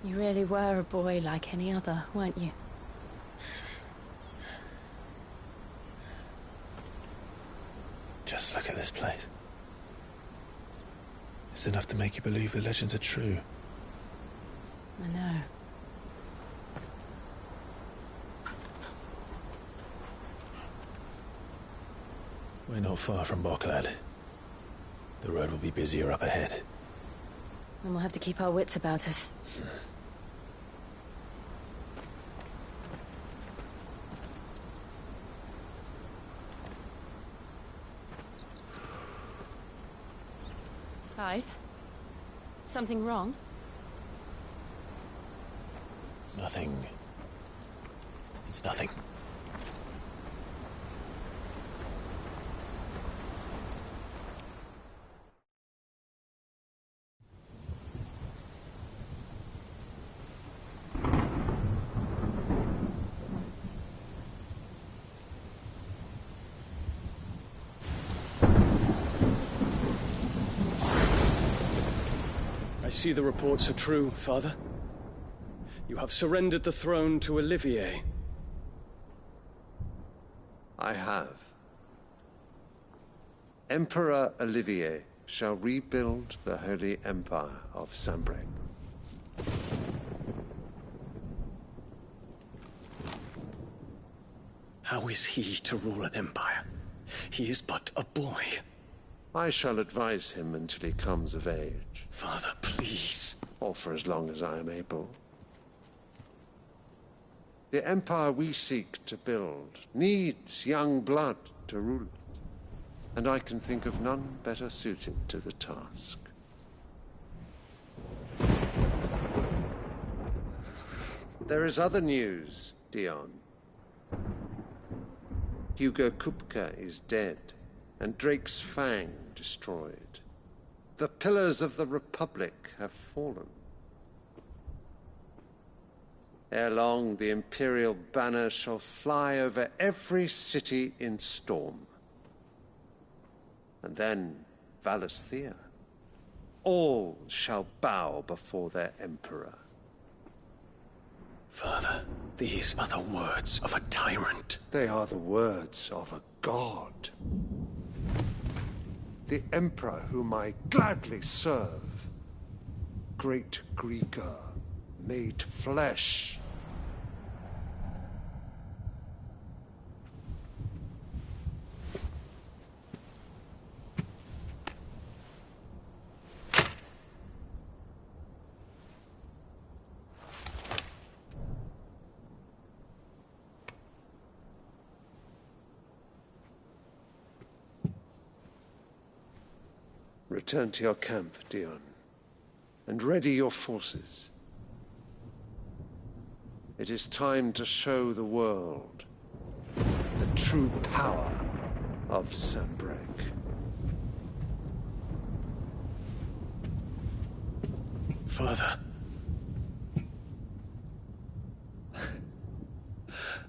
You really were a boy like any other, weren't you? Just look at this place. It's enough to make you believe the legends are true. I know. We're not far from Boklad. The road will be busier up ahead. And we'll have to keep our wits about us. Clive? Something wrong? Nothing. It's nothing. I see the reports are true, Father. You have surrendered the throne to Olivier. I have. Emperor Olivier shall rebuild the Holy Empire of Sanbreque. How is he to rule an empire? He is but a boy. I shall advise him until he comes of age. Father, please. Or for as long as I am able. The empire we seek to build needs young blood to rule it, and I can think of none better suited to the task. There is other news, Dion. Hugo Kupka is dead, and Drake's Fang destroyed. the pillars of the Republic have fallen. Ere long, the Imperial banner shall fly over every city in storm. And then, Valisthea. All shall bow before their Emperor. Father, these are the words of a tyrant. They are the words of a god. The Emperor whom I gladly serve. Great Greeker, made flesh. Return to your camp, Dion, and ready your forces. It is time to show the world the true power of Sanbreque. Father.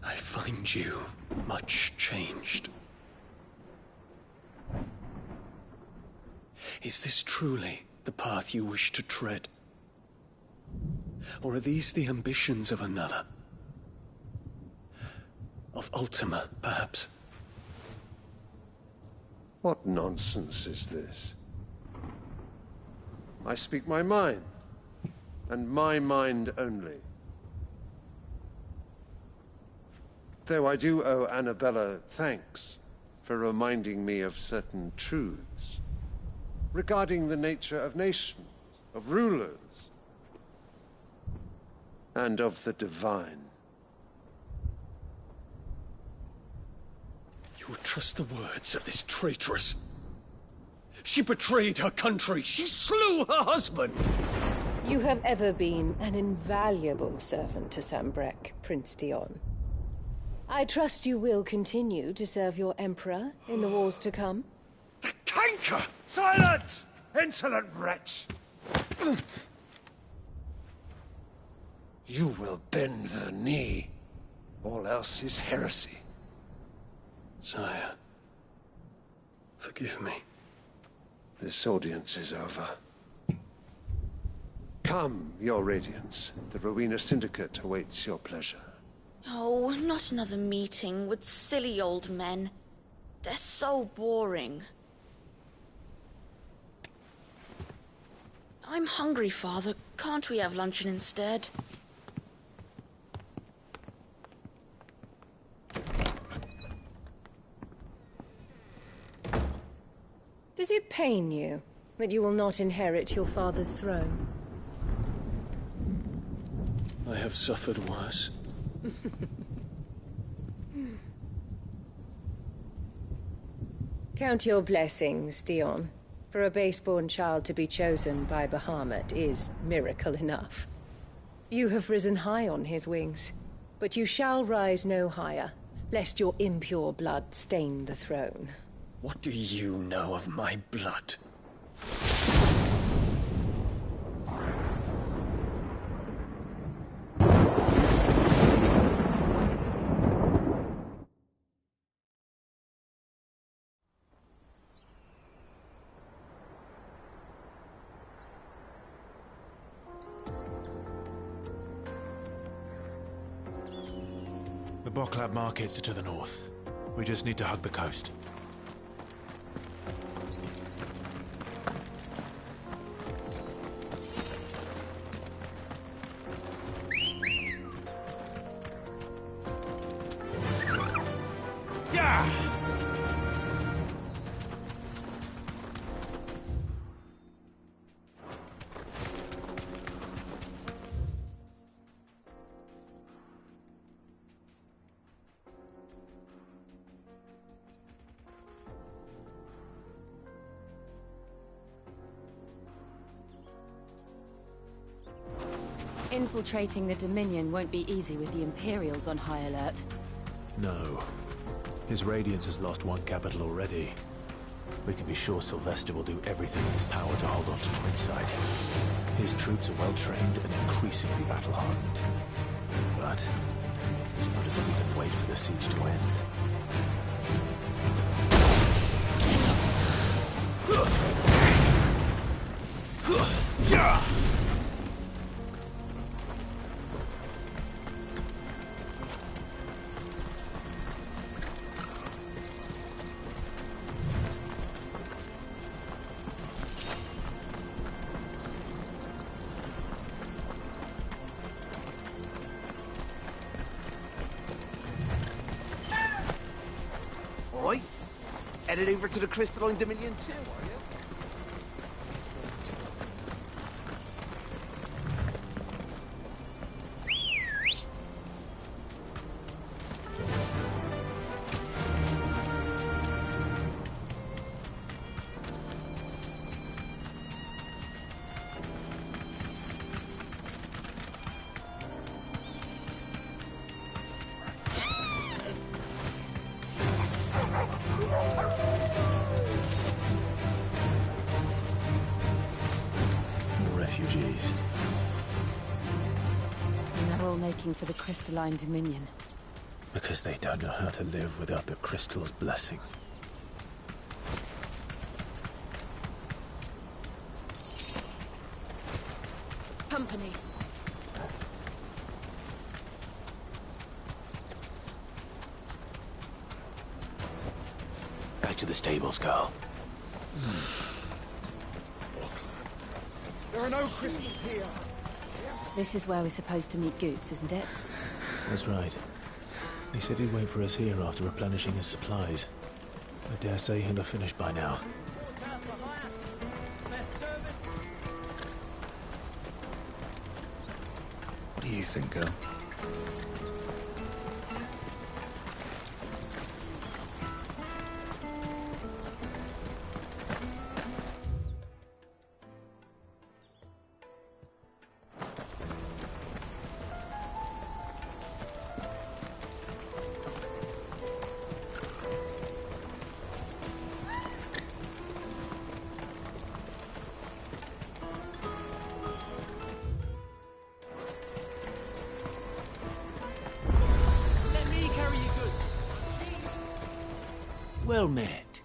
I find you much changed. Is this truly the path you wish to tread? Or are these the ambitions of another? Of Ultima, perhaps? What nonsense is this? I speak my mind, and my mind only. Though I do owe Annabella thanks for reminding me of certain truths regarding the nature of nations, of rulers, and of the divine. You would trust the words of this traitress? She betrayed her country. She slew her husband. You have ever been an invaluable servant to Sanbreque, Prince Dion. I trust you will continue to serve your Emperor in the wars to come. The canker! Silence! Insolent wretch! You will bend the knee. All else is heresy. Sire, forgive me. This audience is over. Come, your Radiance. The Rowena Syndicate awaits your pleasure. Oh, not another meeting with silly old men. They're so boring. I'm hungry, Father. Can't we have luncheon instead? Does it pain you that you will not inherit your father's throne? I have suffered worse. Count your blessings, Dion. For a base-born child to be chosen by Bahamut is miracle enough. You have risen high on his wings, but you shall rise no higher, lest your impure blood stain the throne. What do you know of my blood? The Boklab markets are to the north. We just need to hug the coast. Infiltrating the Dominion won't be easy with the Imperials on high alert. No. His Radiance has lost one capital already. We can be sure Sylvester will do everything in his power to hold on to Twinside. His troops are well-trained and increasingly battle-hardened. But it's not as if we can wait for the siege to end. Oi, headed over to the Crystalline Dominion too, are you? Refugees. And they're all making for the Crystalline Dominion. Because they don't know how to live without the crystal's blessing. Company. Back to the stables, girl. There are no crystals here. This is where we're supposed to meet Goots, isn't it? That's right. He said he'd wait for us here after replenishing his supplies. I dare say he'll have finished by now. What do you think, girl? Well met.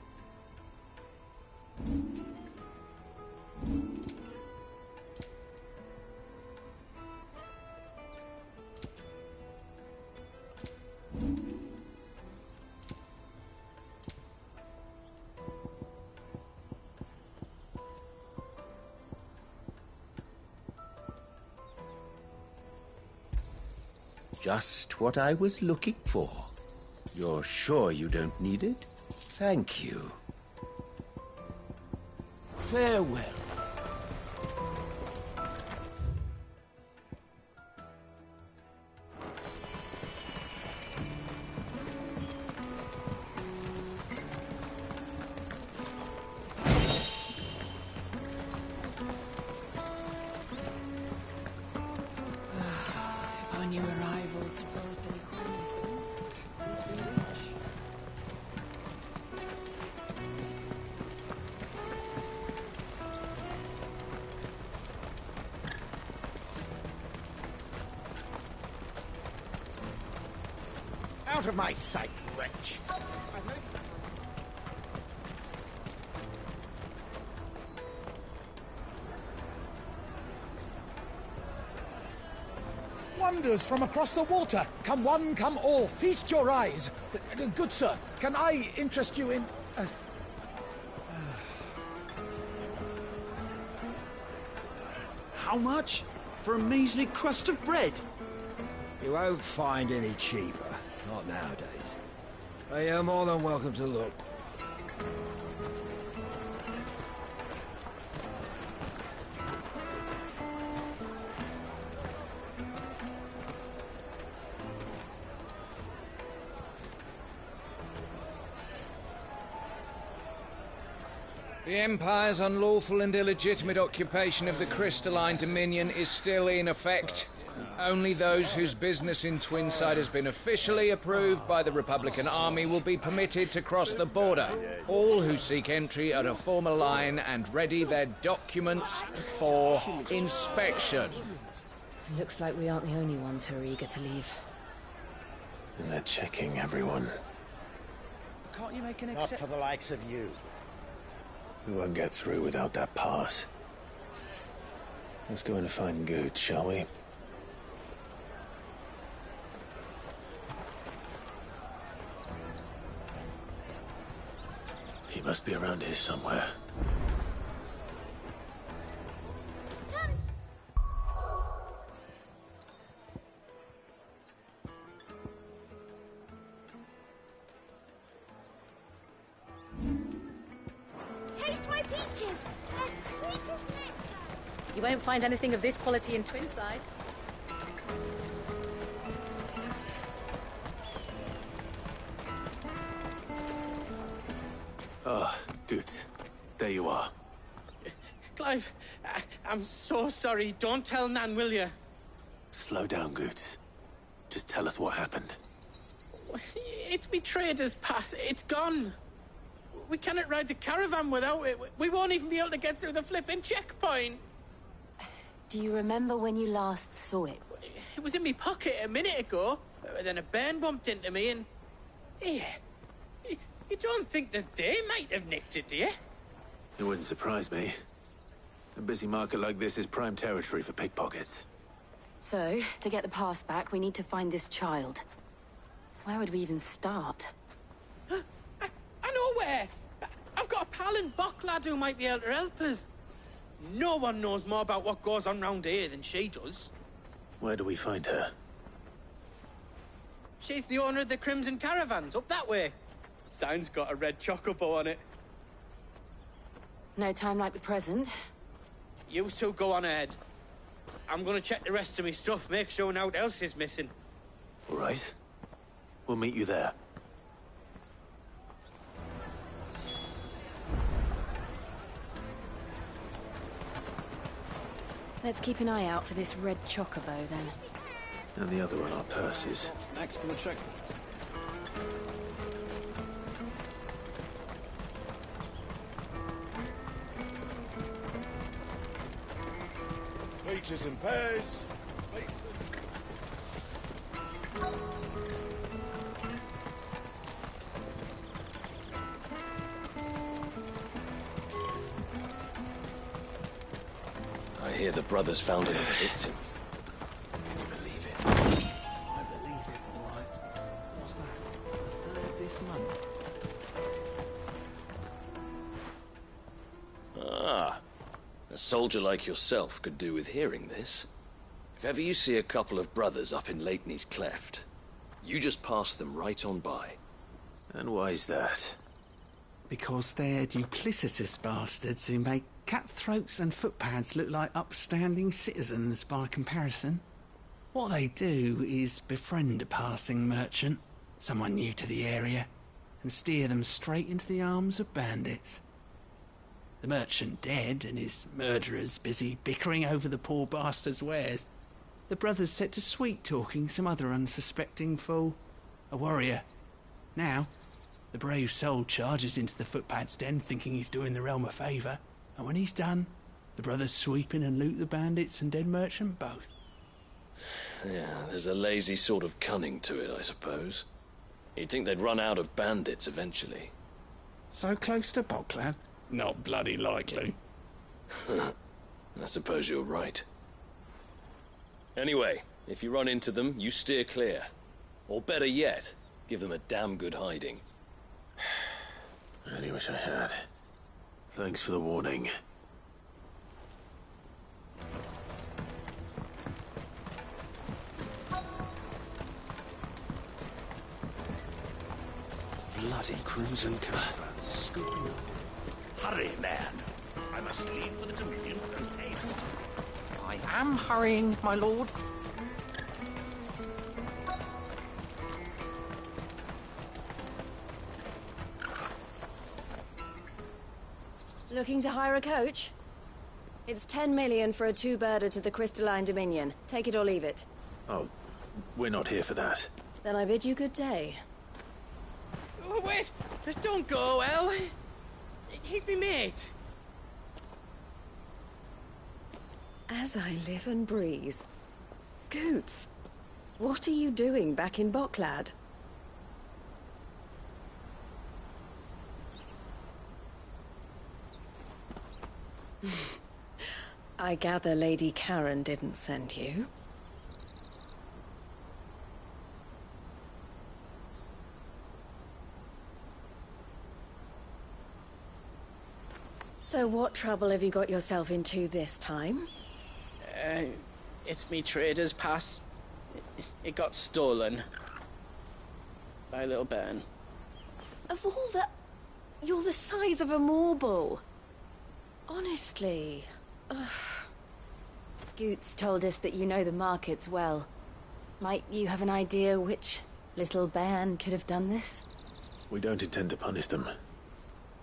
Just what I was looking for. You're sure you don't need it? Thank you. Farewell. If our new arrivals had brought any coin, we'd be rich. Out of my sight, wretch! Wonders from across the water. Come one, come all. Feast your eyes. Good sir, can I interest you in... How much? For a measly crust of bread? You won't find any cheaper. Not nowadays. You're more than welcome to look. The Empire's unlawful and illegitimate occupation of the Crystalline Dominion is still in effect. Only those whose business in Twinside has been officially approved by the Republican Army will be permitted to cross the border. All who seek entry are to form a line and ready their documents for inspection. It looks like we aren't the only ones who are eager to leave. And they're checking everyone. Can't you make an Not for the likes of you. We won't get through without that pass. Let's go in and find Good, shall we? He must be around here somewhere. Taste my peaches! They're sweet as nectar! You won't find anything of this quality in Twinside. Ah, Good. There you are. Clive, I'm so sorry. Don't tell Nan, will you? Slow down, Good. Just tell us what happened. It's me trader's pass. It's gone. We cannot ride the caravan without it. We won't even be able to get through the flipping checkpoint. Do you remember when you last saw it? It was in my pocket a minute ago. Then a bairn bumped into me and... Yeah. You don't think that they might have nicked it, do you? It wouldn't surprise me. A busy market like this is prime territory for pickpockets. So, to get the pass back, we need to find this child. Where would we even start? I know where! I've got a pal in Bocklad who might be able to help us. No one knows more about what goes on round here than she does. Where do we find her? She's the owner of the Crimson Caravans, up that way. Sign's got a red chocobo on it. No time like the present. You two go on ahead. I'm gonna check the rest of my stuff, make sure naught else is missing. All right. We'll meet you there. Let's keep an eye out for this red chocobo, then. And the other on our purses. Next to the checkpoint. Peaches and pears. I hear the brothers found him a victim. Can you believe it? I believe it, all right. What's that? The third this month? Ah. A soldier like yourself could do with hearing this. If ever you see a couple of brothers up in Lateney's Cleft, you just pass them right on by. And why's that? Because they're duplicitous bastards who make cutthroats and footpads look like upstanding citizens by comparison. What they do is befriend a passing merchant, someone new to the area, and steer them straight into the arms of bandits. The merchant dead and his murderers busy bickering over the poor bastard's wares. The brothers set to sweet-talking some other unsuspecting fool, a warrior. Now, the brave soul charges into the footpad's den thinking he's doing the realm a favour, and when he's done, the brothers sweep in and loot the bandits and dead merchant both. Yeah, there's a lazy sort of cunning to it, I suppose. You'd think they'd run out of bandits eventually. So close to Bocklad? Not bloody likely. I suppose you're right. Anyway, if you run into them, you steer clear. Or better yet, give them a damn good hiding. I really wish I had. Thanks for the warning. Bloody Crimson Caravans scooping up. Hurry, man. I must leave for the Dominion post haste. I am hurrying, my lord. Looking to hire a coach? It's 10 million for a two-birder to the Crystalline Dominion. Take it or leave it. Oh, we're not here for that. Then I bid you good day. Oh, wait! Just don't go, El. He's me mate. As I live and breathe. Goots, what are you doing back in Bocklad? I gather Lady Karen didn't send you. So what trouble have you got yourself into this time? It's me trader's pass. It got stolen. By a little bairn. Of all the... You're the size of a marble. Honestly. Ugh. Goots told us that you know the markets well. Might you have an idea which little bairn could have done this? We don't intend to punish them.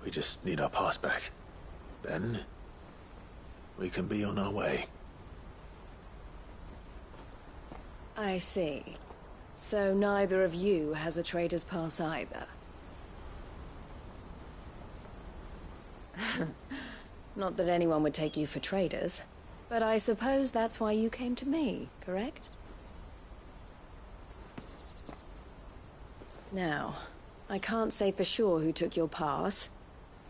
We just need our pass back. Then, we can be on our way. I see. So neither of you has a trader's pass either. Not that anyone would take you for traders, but I suppose that's why you came to me, correct? Now, I can't say for sure who took your pass,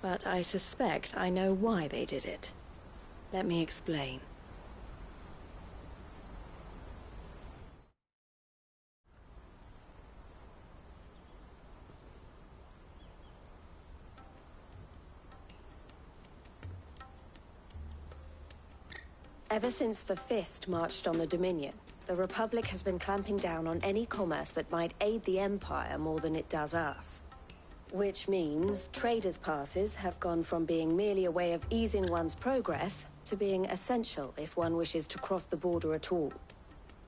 but I suspect I know why they did it. Let me explain. Ever since the Fist marched on the Dominion, the Republic has been clamping down on any commerce that might aid the Empire more than it does us. Which means traders' passes have gone from being merely a way of easing one's progress to being essential if one wishes to cross the border at all.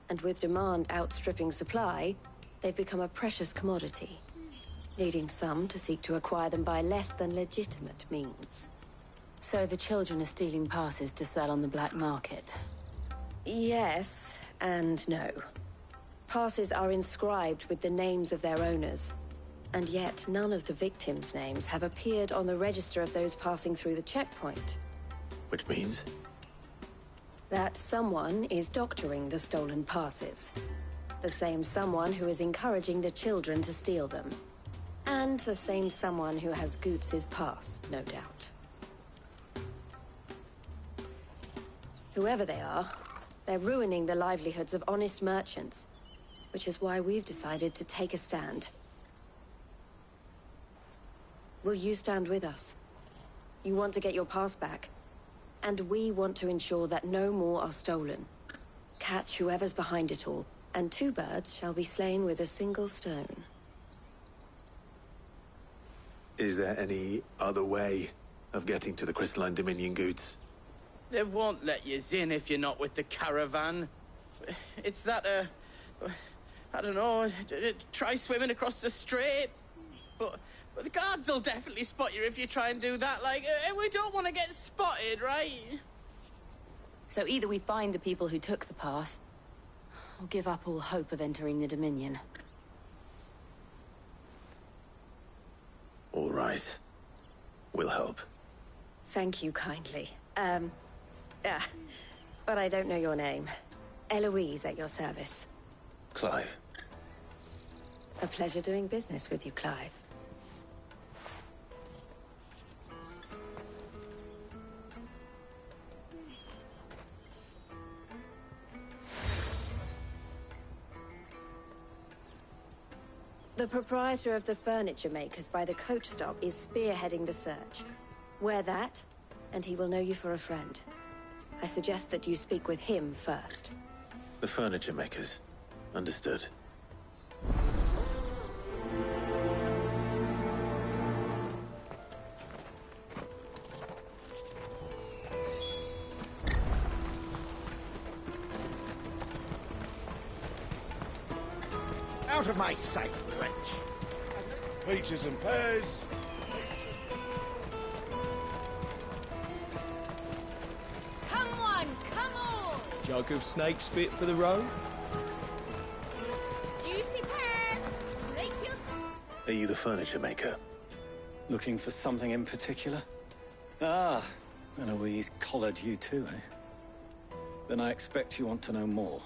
And with demand outstripping supply, they've become a precious commodity, leading some to seek to acquire them by less than legitimate means. So the children are stealing passes to sell on the black market? Yes, and no. Passes are inscribed with the names of their owners, and yet none of the victims' names have appeared on the register of those passing through the checkpoint. Which means? That someone is doctoring the stolen passes. The same someone who is encouraging the children to steal them. And the same someone who has Goots' pass, no doubt. Whoever they are, they're ruining the livelihoods of honest merchants, which is why we've decided to take a stand. Will you stand with us? You want to get your pass back, and we want to ensure that no more are stolen. Catch whoever's behind it all, and two birds shall be slain with a single stone. Is there any other way of getting to the Crystalline Dominion, Goots? They won't let you in if you're not with the caravan. It's that, I don't know, try swimming across the strait. But the guards will definitely spot you if you try and do that. Like, we don't want to get spotted, right? So either we find the people who took the pass, or give up all hope of entering the Dominion. All right. We'll help. Thank you kindly. But I don't know your name. Eloise at your service. Clive. A pleasure doing business with you, Clive. The proprietor of the furniture makers by the coach stop is spearheading the search. Wear that, and he will know you for a friend. I suggest that you speak with him first. The furniture makers. Understood. Out of my sight, wretch! Peaches and pears. Jug of snake spit for the road? Juicy pears! Snake your... Are you the furniture maker? Looking for something in particular? Ah, and Eloise collared you too, eh? Then I expect you want to know more.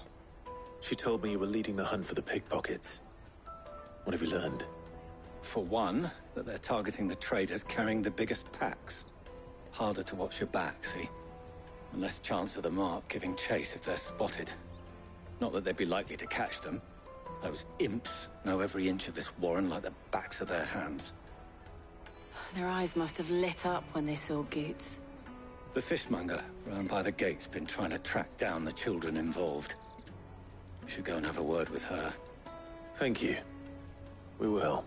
She told me you were leading the hunt for the pickpockets. What have you learned? For one, that they're targeting the traders carrying the biggest packs. Harder to watch your back, see? And less chance of the mark giving chase if they're spotted. Not that they'd be likely to catch them. Those imps know every inch of this warren like the backs of their hands. Their eyes must have lit up when they saw Goots. The fishmonger round by the gate's been trying to track down the children involved. We should go and have a word with her. Thank you. We will.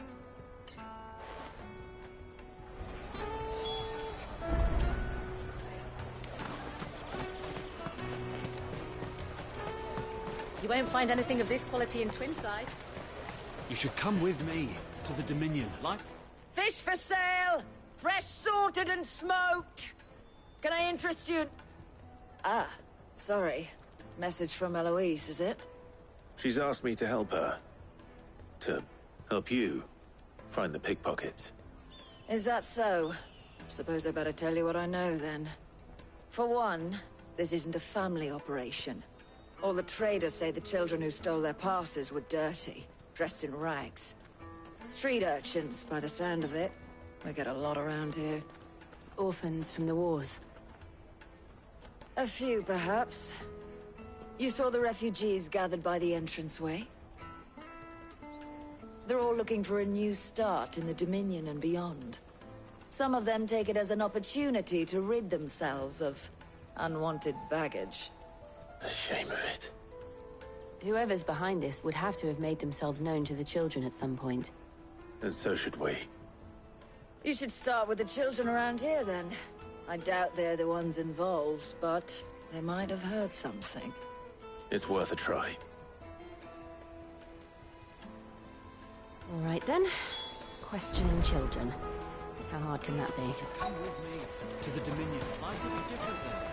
You won't find anything of this quality in Twinside. You should come with me to the Dominion. Like... Fish for sale! Fresh sorted and smoked! Can I interest you? Ah, sorry. Message from Eloise, is it? She's asked me to help her. To help you find the pickpockets. Is that so? Suppose I better tell you what I know, then. For one, this isn't a family operation. All the traders say the children who stole their passes were dirty, dressed in rags. Street urchins, by the sound of it. We get a lot around here. Orphans from the wars. A few, perhaps. You saw the refugees gathered by the entranceway? They're all looking for a new start in the Dominion and beyond. Some of them take it as an opportunity to rid themselves of unwanted baggage. The shame of it. Whoever's behind this would have to have made themselves known to the children at some point. And so should we. You should start with the children around here, then. I doubt they're the ones involved, but they might have heard something. It's worth a try. All right, then. Questioning children. How hard can that be? Come with me to the Dominion. Life will be different there.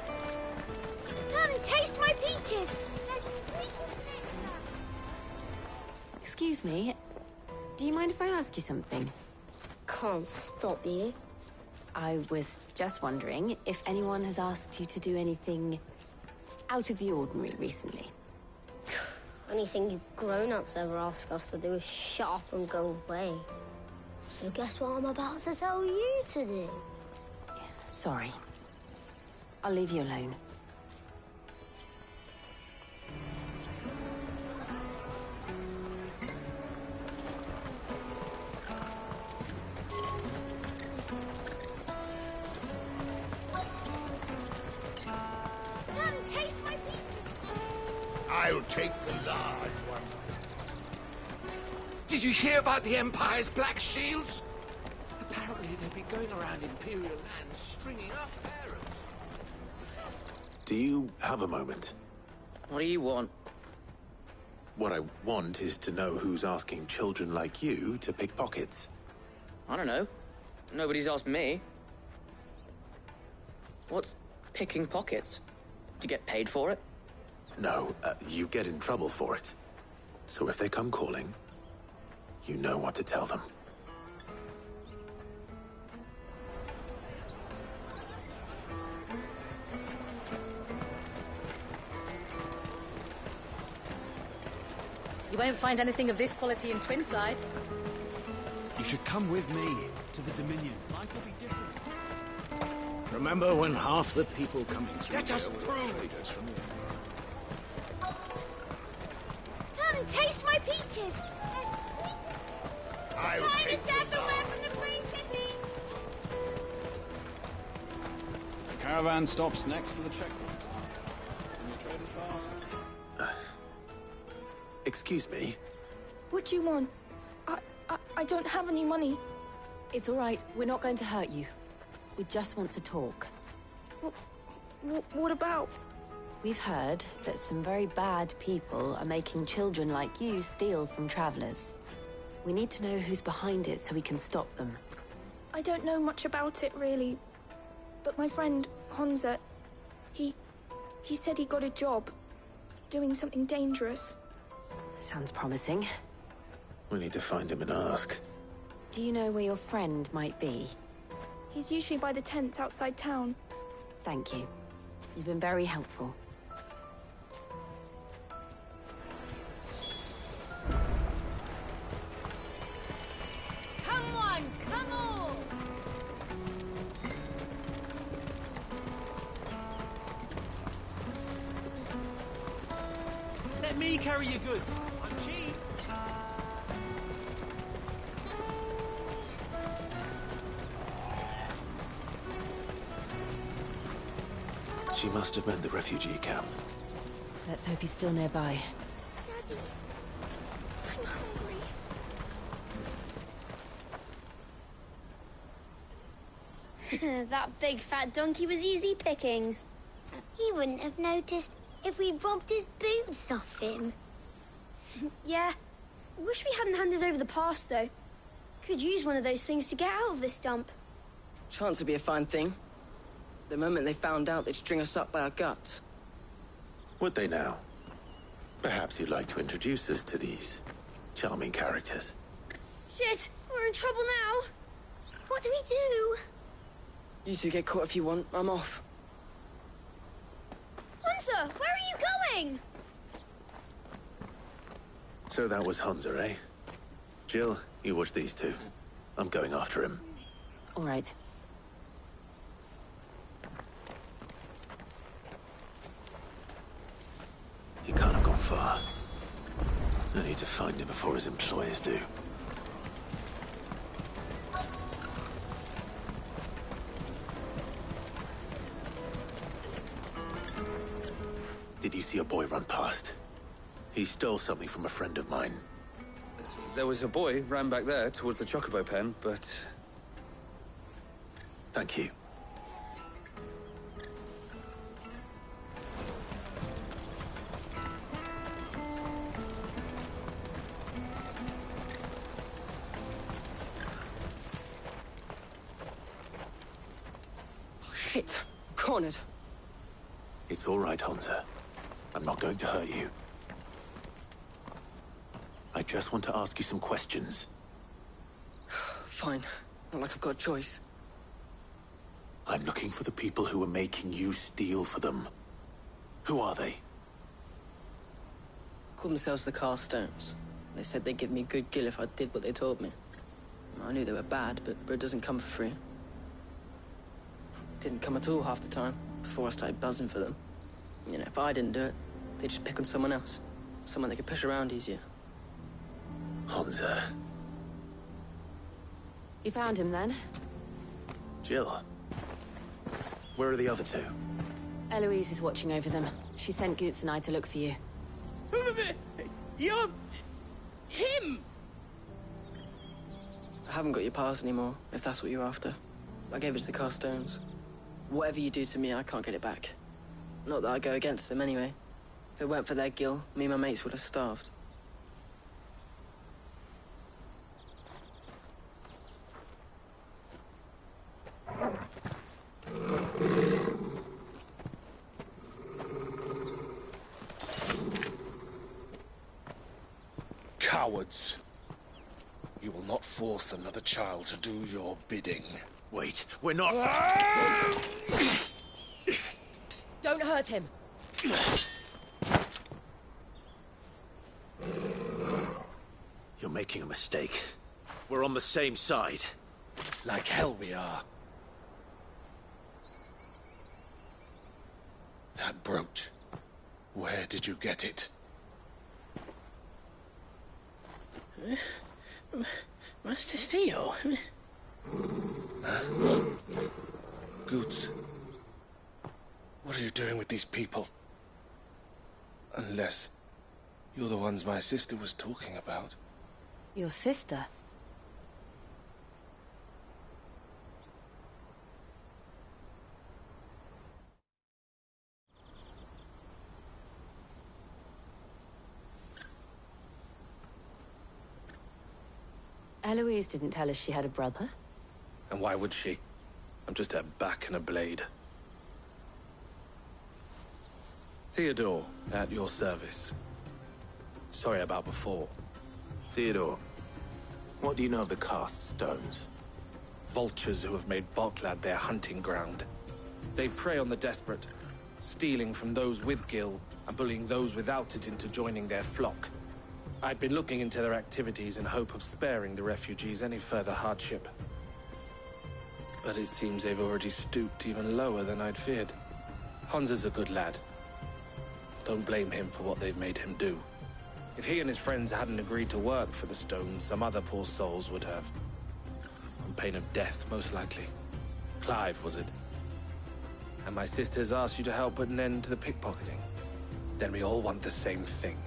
Come, taste my peaches! They're sweet as nectar! Excuse me. Do you mind if I ask you something? Can't stop you. I was just wondering if anyone has asked you to do anything out of the ordinary recently. Anything you grown-ups ever ask us to do is shut up and go away. So guess what I'm about to tell you to do? Sorry. I'll leave you alone. Come, taste my peaches! I'll take the large one. Did you hear about the Empire's Black Shields? Apparently they've been going around Imperial lands stringing up bearers. Do you have a moment? What do you want? What I want is to know who's asking children like you to pick pockets. I don't know. Nobody's asked me. What's picking pockets? Do you get paid for it? No, you get in trouble for it. So if they come calling, you know what to tell them. You won't find anything of this quality in Twinside. You should come with me to the Dominion. Life will be different. Remember when half the people coming through Get us here were through. traders from the Come, taste my peaches! They're sweet as... I'll Finest take the everywhere from the Free City! The caravan stops next to the checkpoint. Can your traders pass? Excuse me? What do you want? I don't have any money. It's all right. We're not going to hurt you. We just want to talk. What about? We've heard that some very bad people are making children like you steal from travelers. We need to know who's behind it so we can stop them. I don't know much about it, really. But my friend, Honza, he said he got a job doing something dangerous. Sounds promising. We need to find him and ask. Do you know where your friend might be? He's usually by the tents outside town. Thank you. You've been very helpful. Come on, come on! Let me carry your goods. I'm cheap. She must have meant the refugee camp. Let's hope he's still nearby. Daddy, I'm hungry. That big fat donkey was easy pickings. He wouldn't have noticed if we'd robbed his boots off him. Yeah. Wish we hadn't handed over the pass, though. Could use one of those things to get out of this dump. Chance would be a fine thing. The moment they found out, they'd string us up by our guts. Would they now? Perhaps you'd like to introduce us to these charming characters. Shit, we're in trouble now. What do we do? You two get caught if you want. I'm off. Hunter, where are you going? So that was Hunter, eh? Jill, you watch these two. I'm going after him. All right. He can't have gone far. I need to find him before his employers do. Did you see a boy run past? He stole something from a friend of mine. There was a boy ran back there towards the chocobo pen, but... Thank you. Oh, shit. Cornered. It's all right, Hunter. I'm not going to hurt you. I just want to ask you some questions. Fine. Not like I've got a choice. I'm looking for the people who are making you steal for them. Who are they? Call themselves the Carstones. They said they'd give me good gill if I did what they told me. I knew they were bad, but bread doesn't come for free. Didn't come at all half the time, before I started buzzing for them. You know, if I didn't do it, they'd just pick on someone else. Someone they could push around easier. Hunter. You found him, then? Jill. Where are the other two? Eloise is watching over them. She sent Goots and I to look for you. You're... him! I haven't got your pass anymore, if that's what you're after. I gave it to the Carstones. Whatever you do to me, I can't get it back. Not that I go against them, anyway. If it weren't for their gill, me and my mates would have starved. Cowards. You will not force another child to do your bidding. Wait, we're not... Don't hurt him. You're making a mistake. We're on the same side. Like hell we are. That brooch. Where did you get it? Master Theo? Goots. What are you doing with these people? Unless you're the ones my sister was talking about. Your sister? Eloise didn't tell us she had a brother. And why would she? I'm just her back and a blade. Theodore, at your service. Sorry about before. Theodore, what do you know of the cast stones? Vultures who have made Boklad their hunting ground. They prey on the desperate, stealing from those with Gil and bullying those without it into joining their flock. I'd been looking into their activities in hope of sparing the refugees any further hardship. But it seems they've already stooped even lower than I'd feared. Hans is a good lad. Don't blame him for what they've made him do. If he and his friends hadn't agreed to work for the stones, some other poor souls would have. On pain of death, most likely. Clive, was it? And my sisters asked you to help put an end to the pickpocketing. Then we all want the same thing.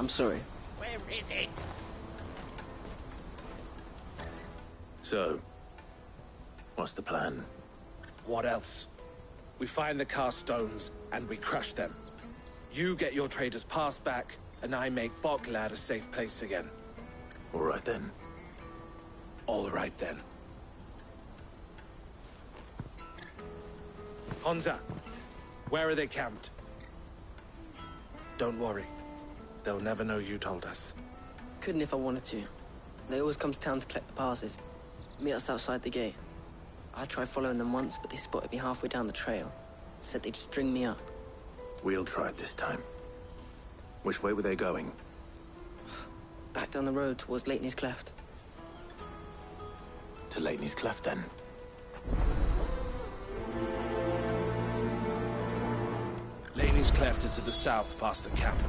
I'm sorry. Where is it? So, what's the plan? What else? We find the cast stones, and we crush them. You get your trader's pass back, and I make Boklad a safe place again. All right then. All right then. Honza, where are they camped? Don't worry. They'll never know you told us. Couldn't if I wanted to. They always come to town to collect the passes. Meet us outside the gate. I tried following them once, but they spotted me halfway down the trail. Said they'd string me up. We'll try it this time. Which way were they going? Back down the road towards Leitney's Cleft. To Leitney's Cleft, then. Leitney's Cleft is to the south, past the camp.